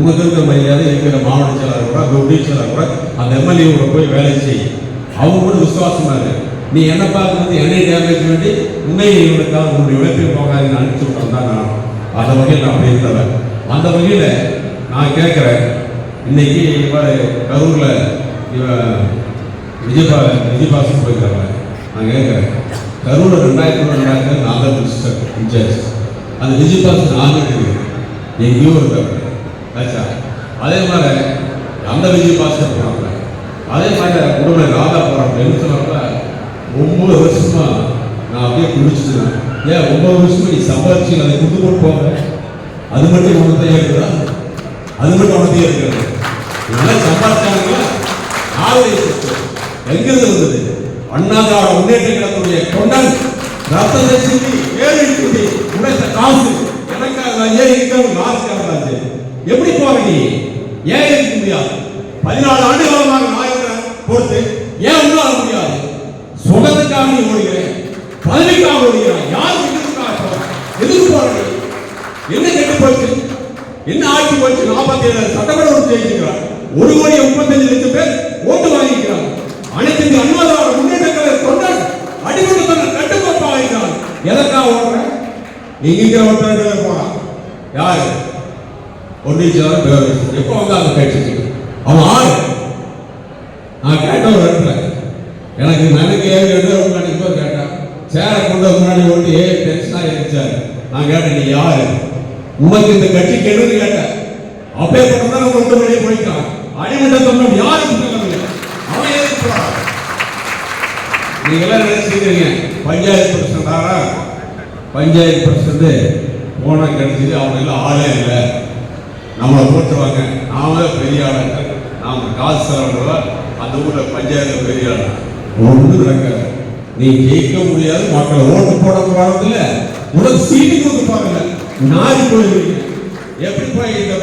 உனக்கு இருக்கிற மரியாதை இருக்கிற மாவட்ட செயலாளர் கூட அந்த ஒன்றிய செயலாளர் கூட அந்த எம்எல்ஏவோட போய் வேலை செய். அவங்க கூட விசுவாசமா இருக்கு. நீ என்ன பார்க்கறது என்னை டேமேஜ் வேண்டி உன்னை இவனுக்காக உன்னுடைய உழைப்பை போகாதுன்னு அனுப்பிச்சு விட்டோம் தான் நான் அந்த வகையில் நான் அப்படி இருந்தவன். அந்த வகையில் நான் கேட்குறேன், இன்னைக்கு கரூரில் விஜயபாசன் போயிருக்காங்க. நான் கேட்குறேன், கரூரில் 2000 நான் தான் மினிஸ்டர் இன்சார்ஜ். அந்த விஜயபாசன் ஆகிட்டு எங்கேயோ இருக்காங்க ஆச்சா. அதே மாதிரி அந்த விஜயபாசன் போகிறாங்க. அதே மாதிரி உடம்புல ராதா போகிறாங்க. என்ன சொன்னாங்க, 9 வருஷமா நான் அப்படியே குடிச்சுட்டேன். ஏன் 9 வருஷமா நீ சம்பாதிச்சு அதை குண்டு போட்டு போங்க, அது மட்டும் உனத்தையே இருக்குதா? அது மட்டும் உனத்தையே இருக்கிறது. இதெல்லாம் சம்பாதிச்சாங்களா? எங்கிருந்து வந்தது? அண்ணாதிராவிட முன்னேற்ற கழகத்துடைய தொண்டன் ரத்தத்தை சிந்தி ஏழை குடி உழைத்த காசு எனக்காக ஏன் இருக்கிறவங்க ஆசையாக எப்படி போறீங்க? ஏன் இருக்க முடியாது? 14 ஆண்டு காலமாக நாயகரை பொறுத்து ஏன் உண்டாக முடியாது? சுகத்துக்காக நீ ஓடுகிறேன், பதவிக்காக ஓடுகிறேன். யார் எதுக்கு போறீங்க? என்ன கெட்டு போச்சு? என்ன ஆட்சி போச்சு? 47 சட்டமன்ற உறுப்பினர் ஜெயிச்சிருக்கிறார். 1,35,00,000 பேர் ஓட்டு வாங்கிக்கிறார். அனைத்து இந்திய அண்ணா திராவிட முன்னேற்ற கழக தொண்டன் அடிமட்ட தொண்டன் கட்டுக்கோப்பாக இருக்கிறார். எதற்காக ஓடுறேன்? நீங்க இருக்கிற ஒருத்தர் போறான். யாரு? ஒன்றிய செயலாளர். எப்போ வந்தாங்க கட்சிக்கு? அவன் ஆறு. நான் கேட்ட ஒரு இடத்துல எனக்கு நினைக்க கண்டிப்பா கேட்டேன். சேர கொண்டு முன்னாடி ஓட்டு டென்ஷனா இருந்துச்சாரு. நான் கேட்டேன், நீ யாரு? உனக்கு இந்த கட்சி கெடுன்னு கேட்டேன். அப்பே பண்றதா கொண்டு வெளியே போயிட்டான். அடிமட்ட தொண்டன் யாருக்கு அவன் எதுக்கு போறான்? நீங்க எல்லாம் நினைச்சிருக்கீங்க பஞ்சாயத்து பிரசிடண்டாரா? பஞ்சாயத்து பிரசிடண்ட் போனா கிடைச்சது. அவங்க எல்லாம் ஆளே இல்லை, நம்மளை போட்டுருவாங்க. நாம பெரிய ஆளுங்க, நாம காசு செலவுல அந்த ஊர்ல பஞ்சாயத்து பெரிய ஆளு ஒன்று நடக்காது. நீ ஜெயிக்க முடியாது. மக்களை ஓட்டு போட போறதில்ல, உனக்கு சீட்டு கொடுக்க போறதில்ல. நாரி போயிருக்கீங்க. எப்படி போய் இந்த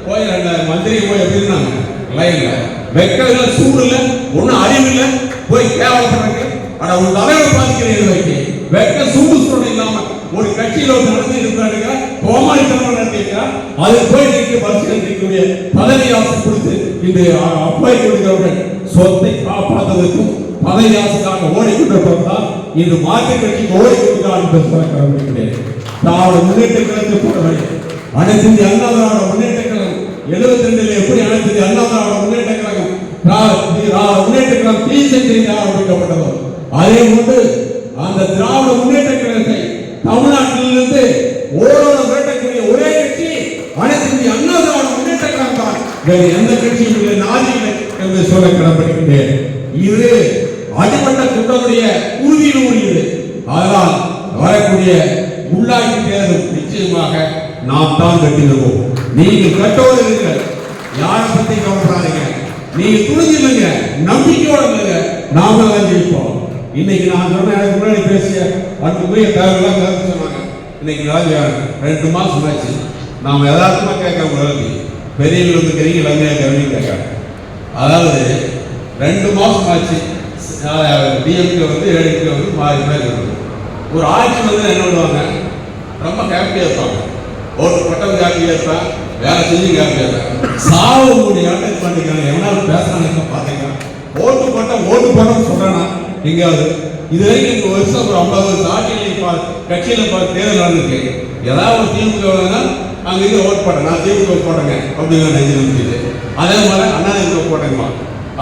போய் அந்த மந்திரி போய் எப்படி இருந்தாங்க லைன்ல வெக்கல சூடு இல்லை, ஒன்னும் அறிவு இல்லை, போய் கேவலப்படுறாங்க. ஆனா ஒரு தலைவரை பாதிக்கிறீங்க வைக்க வெக்க சூடு சூடு இல்லாம ஒரு கட்சியில நடந்து இருக்கிறாங்க, கோமாளித்தனம் நடத்திருக்கா. அது போய் நின்று பரிசு நிற்கக்கூடிய பதவி ஆசை கொடுத்து இந்த அப்பாய் கொடுக்கிறவர்கள் சொத்தை காப்பாற்றுவதற்கும் பதவி ஆசைக்காக ஓடிக்கொண்டிருப்பதால் இன்று மாற்று கட்சிக்கு ஓடிக்கொண்டிருக்கிறார் என்று சொல்ல கிடையாது. திராவிட முன்னேற்ற கழகத்தை போறவரை அனைத்து இந்திய அண்ணா திராவிட முன்னேற்ற கழகம் 72 எப்படி அனைத்து இந்திய அண்ணா திராவிட முன்னேற்ற கழகம் முன்னேற்ற கழகம் தீசெய்து ஆரம்பிக்கப்பட்டதோ அதே போன்று அந்த திராவிட முன்னேற்ற கழகத்தை தமிழ்நாட்டிலிருந்து ஓரோட விரட்டக்கூடிய ஒரே கட்சி அனைத்து இந்திய அண்ணா திராவிட முன்னேற்ற கழகம் தான். வேறு எந்த கட்சியும் இல்லை, நாதி இல்லை என்று சொல்ல கடமைப்படுகின்றேன். இது அடிமட்ட கூட்டமுடைய உறுதியில் உரியது. அதனால் வரக்கூடிய உள்ளாட்சி தேர்தல் நிச்சயமாக நாம் தான் கட்டிடுவோம். நீங்கள் கட்டோடு இருக்க யாரை பத்தி கவலைப்படாதீங்க. நீங்க துணிஞ்சில்லைங்க, நம்பிக்கையோட இல்லைங்க, நாம தான் ஜெயிப்போம். இன்னைக்கு நான் சொன்ன எனக்கு முன்னாடி பேசிய அன்புக்குரிய தேவையெல்லாம் கருத்து சொன்னாங்க. இன்னைக்கு 2 மாசம் ஆச்சு. நாம் யதார்த்தமா கேட்க முடியாது. பெரியவங்க இருக்கிறீங்க, இளமையா கவனிங்க கேட்க. அதாவது 2 மாசம் ஆச்சு. டிஎம்கே ஏடிஎம்கே மாறி மாறி ஒரு ஆட்சி என்ன பண்ணுவாங்க, ரொம்ப ஹாப்பியா இருப்பாங்க. ஓட்டு பட்டம் ஹாப்பியா இருப்பேன், வேலை செஞ்சு ஹாப்பியா இருப்பேன். சாவு உங்களுடைய அட்டன் பண்ணிக்கிறாங்க. எவனாலும் பேசுறாங்க பாத்தீங்க. ஓட்டு போட்டோம் சொல்றானா எங்கேயாவது? இது வரைக்கும் வருஷம் ஒரு 50 வருஷம் ஆட்சியில் கட்சியில தேர்தல் நடந்திருக்கு. ஏதாவது ஒரு திமுக அங்க இருந்து ஓட்டு போட்டேன், நான் திமுக போட்டேங்க அப்படிங்கிற நெஞ்சு நிறுத்திட்டு, அதே மாதிரி அண்ணா திமுக போட்டேங்கம்மா.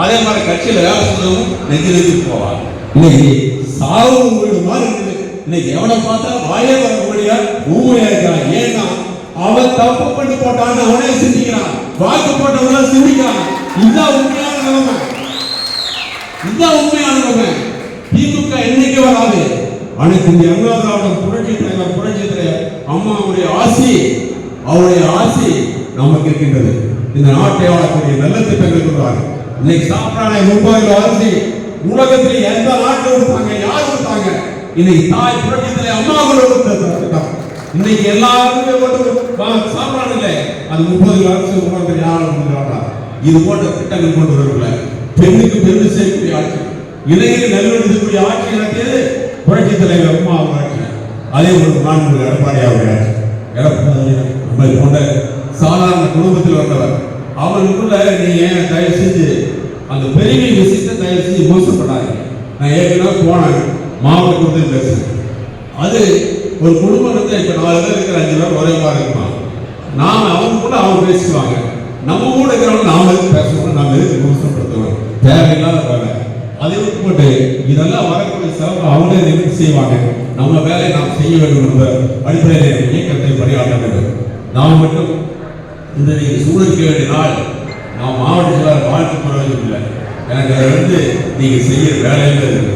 அதே மாதிரி கட்சியில வேலை செஞ்சவங்க நெஞ்சு நிறுத்திட்டு போவாங்க. இன்னைக்கு சாவு வீடு மாதிரி இருக்குது. இன்னைக்கு எவனை பார்த்தா வாயே வரக்கூடிய ஊமையா இருக்கிறான். ஏன்னா அவன் தப்பு பண்ணி போட்டான்னு அவனே சிந்திக்கிறான், வாக்கு போட்டவங்க சிந்திக்கிறான். இதுதான் உண்மையான நிலைமை, இதுதான் உண்மையான நிலைமை. திமுக என்னைக்கு வராது. அனைத்து இந்திய அண்ணா திராவிட புரட்சி தலைவர் அம்மாவுடைய அவருடைய ஆசி நமக்கு இருக்கின்றது. இந்த நாட்டை ஆளக்கூடிய நல்ல திட்டங்கள் கொடுத்தாங்க. இன்னைக்கு சாப்பிடான 30 கிலோ அரிசி உலகத்தில் எந்த நாட்டில் கொடுத்தாங்க? யார் கொடுத்தாங்க? இன்னைக்கு தாய் புரட்சி தலைவர் அம்மாவுடைய திட்டம். இன்னைக்கு எல்லாருமே சாப்பிடான இல்லை, அது 30 கிலோ அரிசி உலகத்தில் யாரும் கொடுக்குறாங்க. இது போன்ற திட்டங்கள் கொண்டு வரவில்லை. பெண்ணுக்கு பெண்ணு செய்யக்கூடிய ஆட்சி, இளைஞர் நல்வழிக்கூடிய ஆட்சி நடத்தியது புரட்சி தலைவர் அம்மா அவர் ஆட்சி. அதே ஒரு மாண்பு எடப்பாடி அவருடைய ஆட்சி. நம்மை போன்ற சாதாரண குடும்பத்தில் வந்தவர். அவனுக்குள்ள நீங்க தயவு செஞ்சு அந்த பெருமை விஷயத்தை தயவு செஞ்சு மோசப்படாதீங்க. நான் ஏற்கனவே போனேன், மாவட்ட கொடுத்து பேசுறேன். அது ஒரு குடும்பத்தை இப்ப 4 பேர் இருக்கிற 5 பேர் ஒரே மாதிரி இருப்பாங்க. நாம அவங்க கூட அவங்க பேசுவாங்க, நம்ம கூட இருக்கிறவங்க நாம எதுக்கு பேசணும், நாம எதுக்கு மோசப்படுத்துவோம், தேவையில்லாத வேலை. அதை விட்டு இதெல்லாம் வரக்கூடிய செலவு அவங்களே நிறுத்தி செய்வாங்க. நம்ம வேலையை நாம் செய்ய வேண்டும் என்ற அடிப்படையில் இயக்கத்தை பணியாற்ற வேண்டும். நாம் மட்டும் இந்த சூழலிக்க வேண்டிய நாள் நாம் மாவட்ட செயலாளர் வாழ்க்கை பிரயோஜனம் இல்லை. எனக்கு அதை நீங்க செய்ய வேலையில இருக்கு.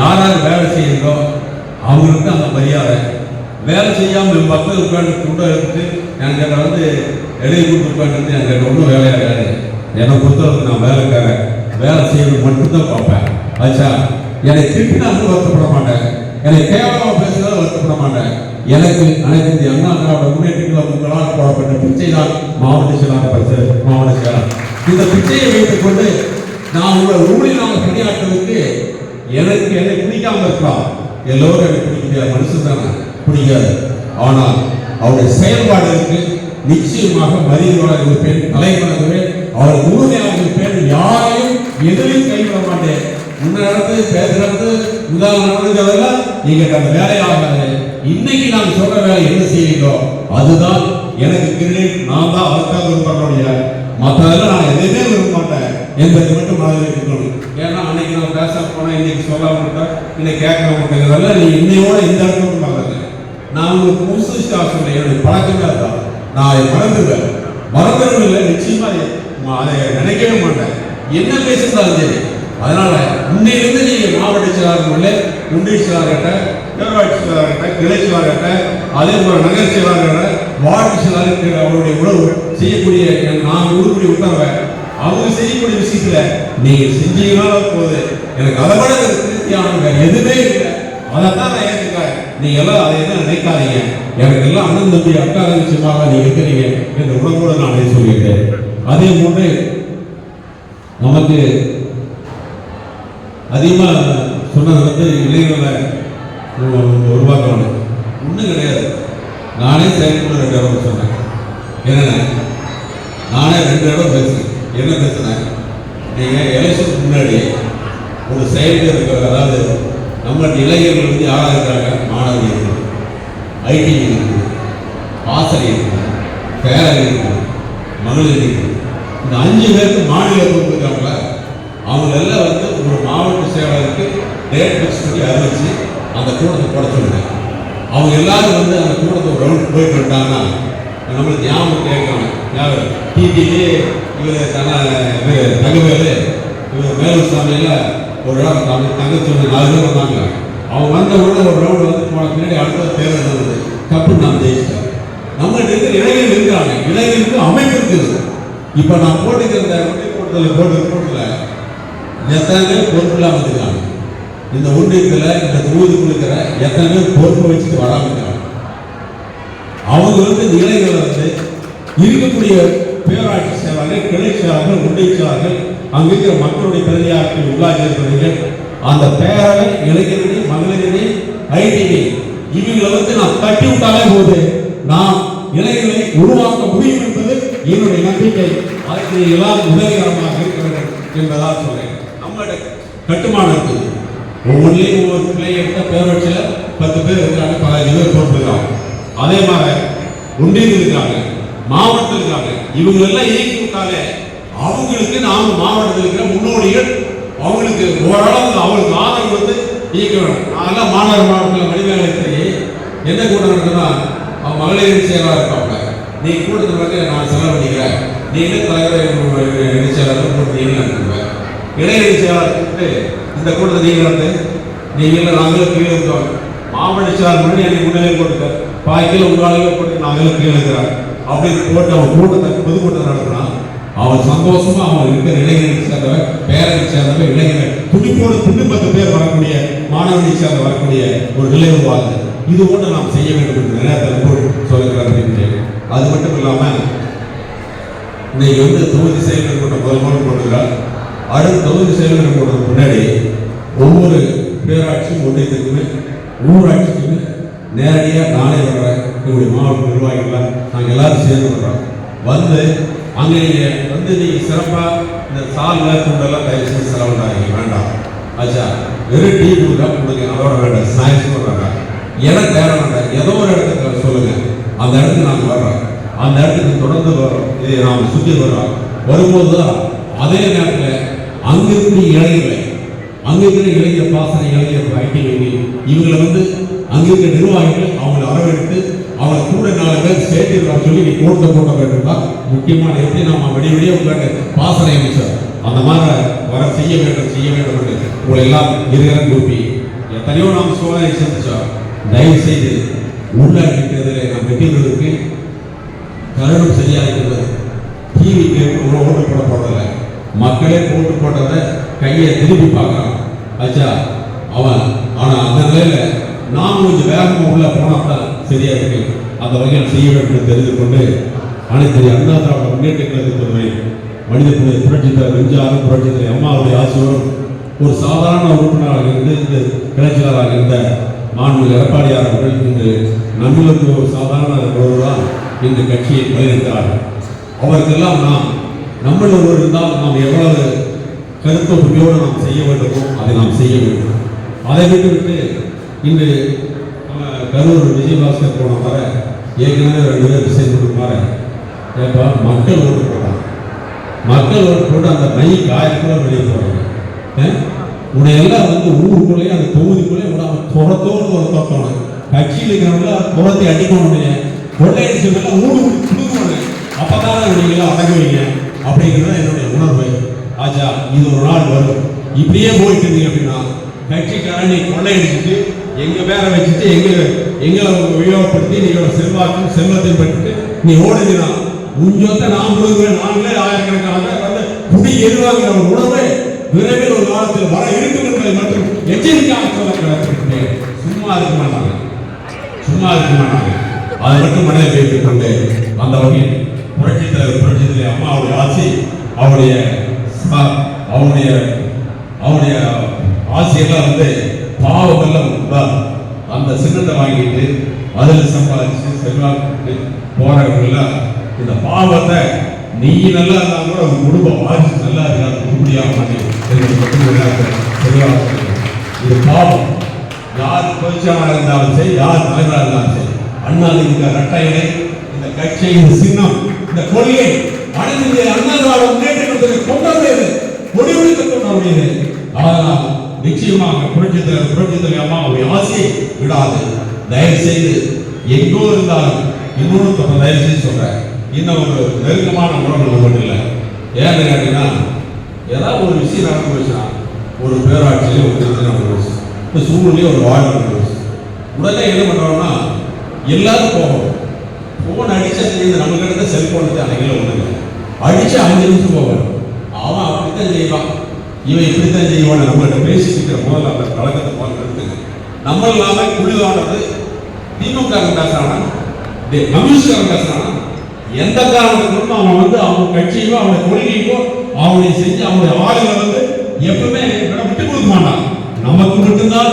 யாராவது வேலை செய்யுறதோ அவங்களுக்கு அந்த மரியாதை. வேலை செய்யாமல் என் பக்கம் உட்காந்து கூட எடுத்துட்டு எனக்கு அதை எழுதி கொடுத்து உட்காந்து எனக்கு ஒன்றும் வேலையாக வேலை. என்னை பொறுத்தவரைக்கும் நான் வேலைக்காரன், வேலை செய்யறது மட்டும்தான் பார்ப்பேன். ஆச்சா, என்னை திட்டினாலும் வருத்தப்பட மாட்டேன், என்னை கேவலமாக பேசுறதும் வருத்தப்பட மாட்டேன். எனக்கு அனைத்து இந்திய அண்ணா திராவிட முன்னேற்ற உங்களால் போடப்பட்ட பிச்சை தான் மாவட்ட செயலாளர். இந்த பிச்சையை வைத்துக் கொண்டு நான் உங்கள் ஊழில் நாங்கள் பணியாற்றுவதற்கு எனக்கு என்னை பிடிக்காம இருக்கலாம். எல்லோரும் எனக்கு பிடிக்க மனுஷன் தானே பிடிக்காது. ஆனால் அவருடைய செயல்பாடுகளுக்கு நிச்சயமாக மரியாதை இருப்பேன், தலைவனாகவே அவர் முழுமையாக இருப்பேன். யாரையும் எதிரையும் கைவிட மாட்டேன். முன்னே பேசுறது உதாரணம் நீங்க அந்த வேலையாகாது. இன்னைக்கு நான் சொல்ற வேலை என்ன செய்வீங்களோ அதுதான் எனக்கு கிரெடிட். நான் தான் அவருக்காக விரும்பக்கூடிய மற்றதெல்லாம் நான் எதையுமே விரும்ப மாட்டேன் என்பதை மட்டும் மனதில் இருக்கணும். ஏன்னா அன்னைக்கு நான் பேச போனேன், இன்னைக்கு சொல்லாம மாட்டேன், இன்னைக்கு கேட்க மாட்டேங்கிறதால நீ இன்னையோட இந்த இடத்துக்கு பார்க்கல. நான் உங்களுக்கு புதுசு சொல்றேன், என்னுடைய பழக்கமே அதுதான். நான் அதை மறந்துடுவேன் இல்லை, நிச்சயமா அதை நினைக்கவே மாட்டேன். என்ன பேசுறதாலும் சரி. அதனால இன்னையிலிருந்து நீங்க மாவட்ட செயலாளர்கள், ஒன்றிய செயலாளர்கிட்ட, பேரூராட்சி செயலாளர்கிட்ட, கிளை செயலாளர்கிட்ட, அதே போல நகர செயலாளர்கிட்ட, வார்டு செயலாளருக்கு அவருடைய உறவு செய்யக்கூடிய நான் உறுப்பிய உத்தரவை அவங்க செய்யக்கூடிய விஷயத்துல நீங்க செஞ்சீங்கன்னாலும் போது எனக்கு அதை விட திருப்தியான எதுவுமே இல்லை. அதைத்தான் நான் ஏற்றுக்கிறேன். நீங்க எல்லாம் அதை எல்லாம் நினைக்காதீங்க. எனக்கு எல்லாம் அண்ணன் தம்பி அக்கா விஷயமாக நீங்க இருக்கிறீங்க என்ற உணர்வோடு நான் அதை சொல்லியிருக்கேன். அதே போன்று நமக்கு அதிகமாக சொன்னது இளைஞர்களை உருவாக்கணும் ஒன்றும் கிடையாது. நானே செயல்பட 2 இடம் சொன்னேன். என்னென்ன நானே 2 இடம் பேசுறேன். என்ன பேசுனேன்? நீங்கள் எலெக்ஷனுக்கு முன்னாடி ஒரு செயல்கள் இருக்கிற, அதாவது நம்ம இளைஞர்கள் யாராக இருக்கிறாங்க? மாணவர்கள் இருக்குது, ஐடி இருக்குது, ஆசிரியர் இருக்குது, பேரர் இருக்குது, மகளிர் இருக்குது. இந்த 5 பேருக்கு மாநில பொறுப்பு இருக்காங்களா? அவங்க எல்லாம் ஒரு மாவட்ட செயலாளருக்கு டேட் ஃபிக்ஸ் பண்ணி அறிவிச்சு அந்த கூட்டத்தை போட சொல்லுங்க. அவங்க எல்லாரும் அந்த கூட்டத்தை ஒரு ரவுண்ட் போயிட்டு வந்துட்டாங்கன்னா நம்மளுக்கு ஞாபகம் கேட்கணும். டிடிலே இவர் தகவல் இவர் மேலூர் சாமியில் ஒரு இடம் தங்கச்சி 4 பேர் வந்தாங்க. அவங்க வந்த உடனே ஒரு ரவுண்ட் போன பின்னாடி அடுத்த தேர்தல் இருந்தது. கப்பு நாம் ஜெயிச்சிட்டோம். நம்மகிட்ட இருக்கிற இளைஞர்கள் இருக்கிறாங்க, இளைஞருக்கு அமைப்பு இருக்குது. இப்போ நான் போட்டுக்கிற போட்டுல எத்தனை பேர் பொறுப்பு இல்லாமல் இருக்காங்க? இந்த ஒன்றியத்தில் இந்த தொகுதிக்குள்ள இருக்கிற எத்தனை பேர் பொறுப்பு வச்சுட்டு வராமல் இருக்காங்க? அவங்க இந்த இளைஞர்கள் இருக்கக்கூடிய பேராட்சி செயலாளர்கள், கிளை செயலாளர்கள், ஒன்றிய செயலாளர்கள், அங்க இருக்கிற மக்களுடைய பிரதிநிதியாக உள்ளாட்சி இருக்கிறவர்கள், அந்த பேரவை இளைஞரணி, மகளிரணி, ஐடிவி இவங்களை நான் தட்டி விட்டாலே போது நாம் இளைஞர்களை உருவாக்க முடியும் என்பது என்னுடைய நம்பிக்கை. அதற்கு எல்லாம் உதவிகரமாக இருக்க வேண்டும் என்பதாக சொல்றேன். நம்மளுடைய கட்டுமானம் இருக்குது. ஒவ்வொன்றிலையும் ஒவ்வொரு பிள்ளை எடுத்த பேரூராட்சியில் 10 பேர் இருக்காங்க, 15 பேர் பொறுப்புகிறாங்க. அதே மாதிரி ஒன்றியத்தில் இருக்காங்க, மாவட்டத்தில் இருக்காங்க. இவங்களெல்லாம் இயக்கி விட்டாலே அவங்களுக்கு நாம மாவட்டத்தில் இருக்கிற முன்னோடிகள் அவங்களுக்கு ஓரளவு அவங்களுக்கு ஆதரவு இயக்க வேணும். அதெல்லாம் மாநகர மாவட்டத்தில் வடிவேலை என்ன கூட்டம் நடக்குன்னா அவங்க மகளிர் செயலாளர் இருப்பாங்க. நீ கூட்டத்தில் நான் செலவு பண்ணிக்கிறேன், நீங்களே தலைவர் செயலாளர் கூட்டத்தை நீங்களும் இடைநிலை செயலாளர் கூப்பிட்டு இந்த கூட்டத்தை நீங்கள் நீங்களும் நாங்களும் கீழே இருக்கோம் மாவட்ட முன்னாடி எனக்கு முன்னாலே போட்டுட்டார், பாய்க்கில் உங்களாலேயே போட்டு நாங்களே கேளுக்கிறார் அப்படின்னு போட்டு அவன் கூட்டத்தை பொதுக்கூட்டம் நடத்துறான். அவன் சந்தோஷமா அவன் இருக்கிற இளைஞரை சேர்ந்தவன், பேரனை சேர்ந்தவன், இளைஞர் துடிப்போடு 10 பேர் வரக்கூடிய மாணவனை சேர்ந்த வரக்கூடிய ஒரு நிலை உருவாகுது. இது போன்று நாம் செய்ய வேண்டும் என்று நிறைய சொல்லுகிறார். அது மட்டும் இல்லாம இன்னைக்கு தொகுதி செயல்கள் கூட்டம் முதல் போடுகிறார். அடுத்த தொகுதி செயல்கள் கூட்டத்துக்கு முன்னாடி ஒவ்வொரு பேராட்சியும் ஒன்றியத்திற்குமே ஊராட்சிக்குமே நேரடியாக நானே வர்றேன். எங்களுடைய மாவட்ட நிர்வாகிகள் நாங்கள் எல்லாரும் சேர்ந்து வர்றோம். அங்கே நீங்கள் சிறப்பாக இந்த சாலில் துண்டெல்லாம் தயவு செஞ்சு செலவுண்டாங்க வேண்டாம். ஆச்சா, வெறும் டீ கொடுங்க, அதோட வேண்டாம், ஸ்நாக்ஸ் வர்றாங்க. இடம் தேவை வேண்டாம், ஏதோ ஒரு இடத்துக்கு சொல்லுங்கள், அந்த இடத்துக்கு நாங்கள் வர்றோம். அந்த இடத்துக்கு தொடர்ந்து வர்றோம், இதை நாம் சுற்றி வர்றோம். வரும்போது தான் அதே நேரத்தில் அங்கே இருக்கிற இளைஞர்களை, அங்கே இருக்கிற இளைஞர் பாசன இளைஞர் ஐடி இவங்களை அங்கே இருக்கிற நிர்வாகிகள் அவங்களை வரவேற்று அவளை கூட 4 பேர் சேர்த்து சொல்லி நீ கூட்ட போட்ட வேண்டும்னா முக்கியமான எப்படி நம்ம விடிய உட்காந்து பாசனை அமைச்சர் அந்த மாதிரி வர செய்ய வேண்டும் உங்களை எல்லாம் இருகரம் கூப்பி எத்தனையோ நாம் சோதனை செஞ்சோம். தயவு செய்து உள்ளாட்சி தேர்தலை நாம் வெற்றிகளுக்கு கருணம் சரியாக இருக்கிறது. டிவிக்கு ஓட்டு போட போடல, மக்களே ஓட்டு போட்டதை கையை திருப்பி பார்க்கறான். ஆச்சா, அவன் ஆனால் அந்த நிலையில நாம் கொஞ்சம் வேகமாக உள்ள போனால்தான் சரியா இருக்கு. அந்த வகையில் செய்ய வேண்டும் தெரிந்து கொண்டு அனைத்து அண்ணா திராவிட முன்னேற்ற கழகத்துறை மனித புரட்சித்தலைவர் வெஞ்சாரும் புரட்சித்தலை அம்மாவுடைய ஆசியோடும் ஒரு சாதாரண உறுப்பினராக இருந்து இந்த கிளைச்சலராக இருந்த மாண்புமிகு எடப்பாடியார் அவர்கள் இன்று நம்மளுக்கு ஒரு சாதாரண ஒருவர்தான் இந்த கட்சியை வழிநடத்துகிறார்கள். அவருக்கெல்லாம் நம்மள ஒரு இருந்தால் நாம் எவ்வளவு கருத்தொற்றுமையோடு நாம் செய்ய வேண்டுமோ அதை நாம் செய்ய வேண்டும். அதை விட்டுவிட்டு இன்று கரூர் விஜயபாஸ்கர் போன வர ஏற்கனவே 2 பேர் சேர்ந்து கொடுப்பாரு. ஏப்பா, மக்கள் ஓட்டு போட்டாங்க, மக்கள் ஓட்டு போட்டு அந்த மை காயத்துல வெளியே போறாங்க. உன்னையெல்லாம் ஊருக்குள்ளேயே அந்த தொகுதிக்குள்ளேயே விடாம துரத்தோடு ஒரு தோட்டணும். கட்சியில் இருக்கிறவங்கள துரத்தி அடிக்கணும், கொள்ளையடிச்சவங்க ஊடு கொடுக்கணும். அப்பதான் நீங்களாம் அடங்குவீங்க அப்படிங்கிறது என்னுடைய உணர்வு. ஆச்சா, இது ஒரு நாள் வரும். இப்படியே போயிட்டு இருந்தீங்க அப்படின்னா கட்சிக்காரன் நீ கொள்ளையடிச்சுட்டு எங்க பேரை வச்சுட்டு எங்களை உபயோகப்படுத்தி நீங்களோட செல்வாக்கும் செல்வத்தை பட்டு நீ ஓடுனா உஞ்சத்தை நான் கொடுக்குறேன். நாங்களே ஆயிரக்கணக்கான குடி எதிர்வாங்கிற ஒரு உணவை விரைவில் ஒரு காலத்தில் வர இருக்கும் என்பதை மட்டும் எச்சரிக்கையாக சொல்ல கிடக்கிறேன். சும்மா இருக்க மாட்டாங்க. அதை மட்டும் மனதில் வைத்துக் கொண்டு அந்த வகையில் புரட்சித்தலை அம்மாவுடைய ஆட்சி அவருடைய ஆட்சியெல்லாம் பாவமெல்லாம் அந்த சின்னத்தை வாங்கிட்டு அதில் சம்பாதிச்சு செல்வாக்கு போறவங்கெல்லாம் இந்த பாவத்தை நீ நல்லா இருந்தா கூட உங்க குடும்பம் வாரிசு நல்லா இருக்காது முடியாம இது பாவம். யார் பொதுச்சாளராக இருந்தாலும் சரி, யார் தலைவராக இருந்தாலும் சரி, அண்ணா இந்த இரட்டையிலை, இந்த கட்சி, இந்த சின்னம், இந்த கொள்கை அனைத்து அண்ணா திராவிட முன்னேற்ற கொண்டாடுறது முடிவெடுக்க கொண்டாடுறது. அதனால் நிச்சயமாக புரட்சித்தலை அம்மாவுடைய ஆசையை விடாது. தயவு செய்து எங்கோ இருந்தாலும் இன்னொரு தயவு செய்து சொல்றேன், இன்னும் ஒரு நெருக்கமான உறவு ஒன்றும் இல்லை. ஏன்னு கேட்டீங்கன்னா ஏதாவது ஒரு விஷயம் நடந்து போச்சுன்னா, ஒரு பேராட்சியிலே ஒரு திருச்சி நடந்து போச்சு, இந்த சூழ்நிலையே ஒரு வாழ் நடந்து போச்சு, உடனே என்ன பண்ணுறோம்னா எல்லாரும் போகணும். ஃபோன் அடிச்சா நம்ம கிட்ட செல்போன் அன்னைக்கு ஒன்றுங்க அடிச்சு 5 நிமிஷம் போகணும். அவன் அப்படித்தான் செய்வான், இவன் இப்படித்தான் செய்வான். நம்மகிட்ட பேசிக்கிற முதல்ல அந்த பழக்கத்தை பார்க்கறதுக்கு நம்ம இல்லாம குளிதானது திமுக பேசுறானா, கம்யூனிஸ்ட் பேசுறானா, எந்த காரணத்துக்கும் அவன் அவங்க கட்சியோ அவனுடைய கொள்கைக்கோ அவனை செஞ்சு அவனுடைய ஆளுகளை எப்பவுமே விட்டு கொடுக்க மாட்டான். நமக்கு மட்டும்தான்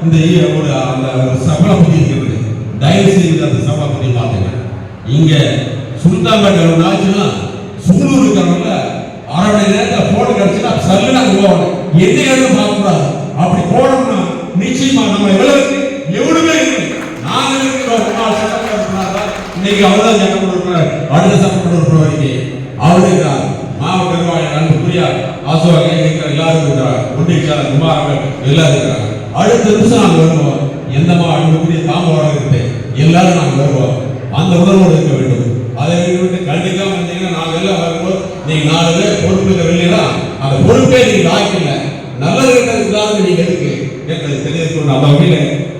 இந்த ஒரு அந்த சபல புத்தி இருக்கிறது. தயவு செய்து அந்த சபல புத்தி பார்த்துங்க. இங்க சுல்தான்பேட்டை ஆச்சுன்னா சூலூர் இருக்கிறவங்க அரை மணி நேரத்தில் போட்டு கிடைச்சுன்னா சல்லுனா போகணும், என்ன எழுதும் பார்க்கக்கூடாது. அப்படி போனோம்னா நிச்சயமா நம்ம எவ்வளவுக்கு எவ்வளவுமே இல்லை. நாங்கள் இன்னைக்கு அவர்தான் சட்டம் கொடுக்கிறார், அடுத்த சட்டம் கொடுக்கிறவருக்கு அவருக்கு மாவட்ட நிர்வாகிகள் அன்புக்குரிய ஆசோக எல்லாரும் இருக்கிறார், ஒன்றிய குமாரங்கள் எல்லாரும் இருக்கிறார். அடுத்த நிமிஷம் நாங்கள் வருவோம். எந்த அன்புக்குரிய தாமரம் இருக்கு எல்லாரும் நாங்கள் வருவோம். அந்த உணர்வோடு இருக்க வேண்டும். அதை விட்டு கண்டிக்காம வந்தீங்கன்னா நாங்கள் எல்லாம் வரும்போது நீங்க 4 பேர் பொறுப்புகள் இல்லைன்னா அந்த பொறுப்பே நீங்க ஆக்கல நல்லது நீங்க எதுக்கு என்பதை தெரிவித்துக் கொண்டு அந்த வகையில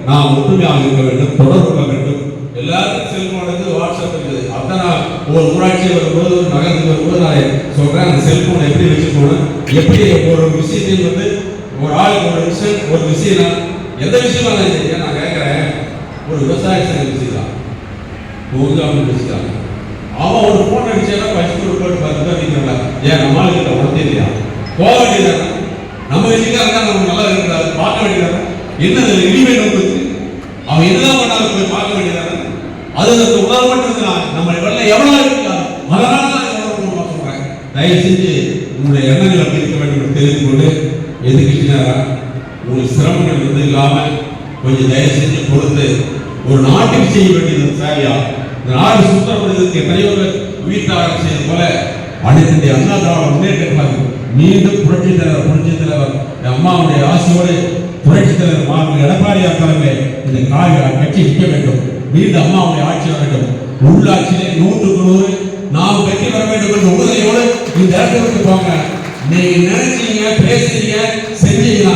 நாம் ஒற்றுமையாக இருக்க வேண்டும், தொடர்பு கொள்ள வேண்டும். எல்லாருக்கும் செல்போன் இருக்குது, வாட்ஸ்அப் இருக்குது. அதான் நான் ஒரு ஊராட்சி வரும்போது ஒரு நகரத்துக்கு வரும்போது நான் சொல்றேன், அந்த செல்போனை எப்படி வச்சுக்கணும், எப்படி ஒரு விஷயத்தையும் வந்து ஒரு ஆளுக்கு ஒரு விஷயம் எந்த விஷயமா நான் கேட்கிறேன். ஒரு விவசாய சங்க விஷயம் தான், விஷயம் அவன் ஒரு போன் அடிச்சா பச்சு ஒரு போட்டு பார்த்துதான் ஏன் நம்ம கிட்ட உடனே இல்லையா போக வேண்டியதானே, நம்ம வச்சுக்காரங்க நம்ம நல்லா இருக்கிறாரு பார்க்க வேண்டியதானே, என்ன இனிமே நோக்கு அவன் என்னதான் பண்ணாலும் போய் பார்க்க வேண்டியதானே. அது அந்த உணர்வு மட்டும் நம்ம வெள்ளம் எவ்வளவு இருக்கலாம் அதனால தான் சொல்றேன். தயவு செஞ்சு உங்களுடைய எண்ணங்களை அப்படி இருக்க வேண்டும் என்று தெரிந்து கொண்டு எதுக்கிட்டாரா உங்களுக்கு சிரமங்கள் வந்து இல்லாமல் கொஞ்சம் தயவு செஞ்சு கொடுத்து ஒரு நாட்டுக்கு செய்ய வேண்டியது சேவையா. இந்த நாடு சுத்தப்படுவதற்கு எத்தனையோ உயிர் தியாகம் செய்வது போல அனைத்து இந்திய அண்ணா திராவிட முன்னேற்ற மீண்டும் புரட்சித் தலைவர் அம்மாவுடைய ஆசையோடு புரட்சித் தலைவர் மாநில எடப்பாடியார் தலைமையிலே இந்த கட்சி நிற்க வேண்டும். மீண்டும் அம்மாவுடைய ஆட்சி வர வேண்டும். உள்ளாட்சியிலே 100% நாம் வெற்றி பெற வேண்டும் என்ற உறுதியோடு இந்த இடத்திற்கு போங்க. நீங்க நினைச்சீங்க, பேசுறீங்க, செஞ்சீங்கன்னா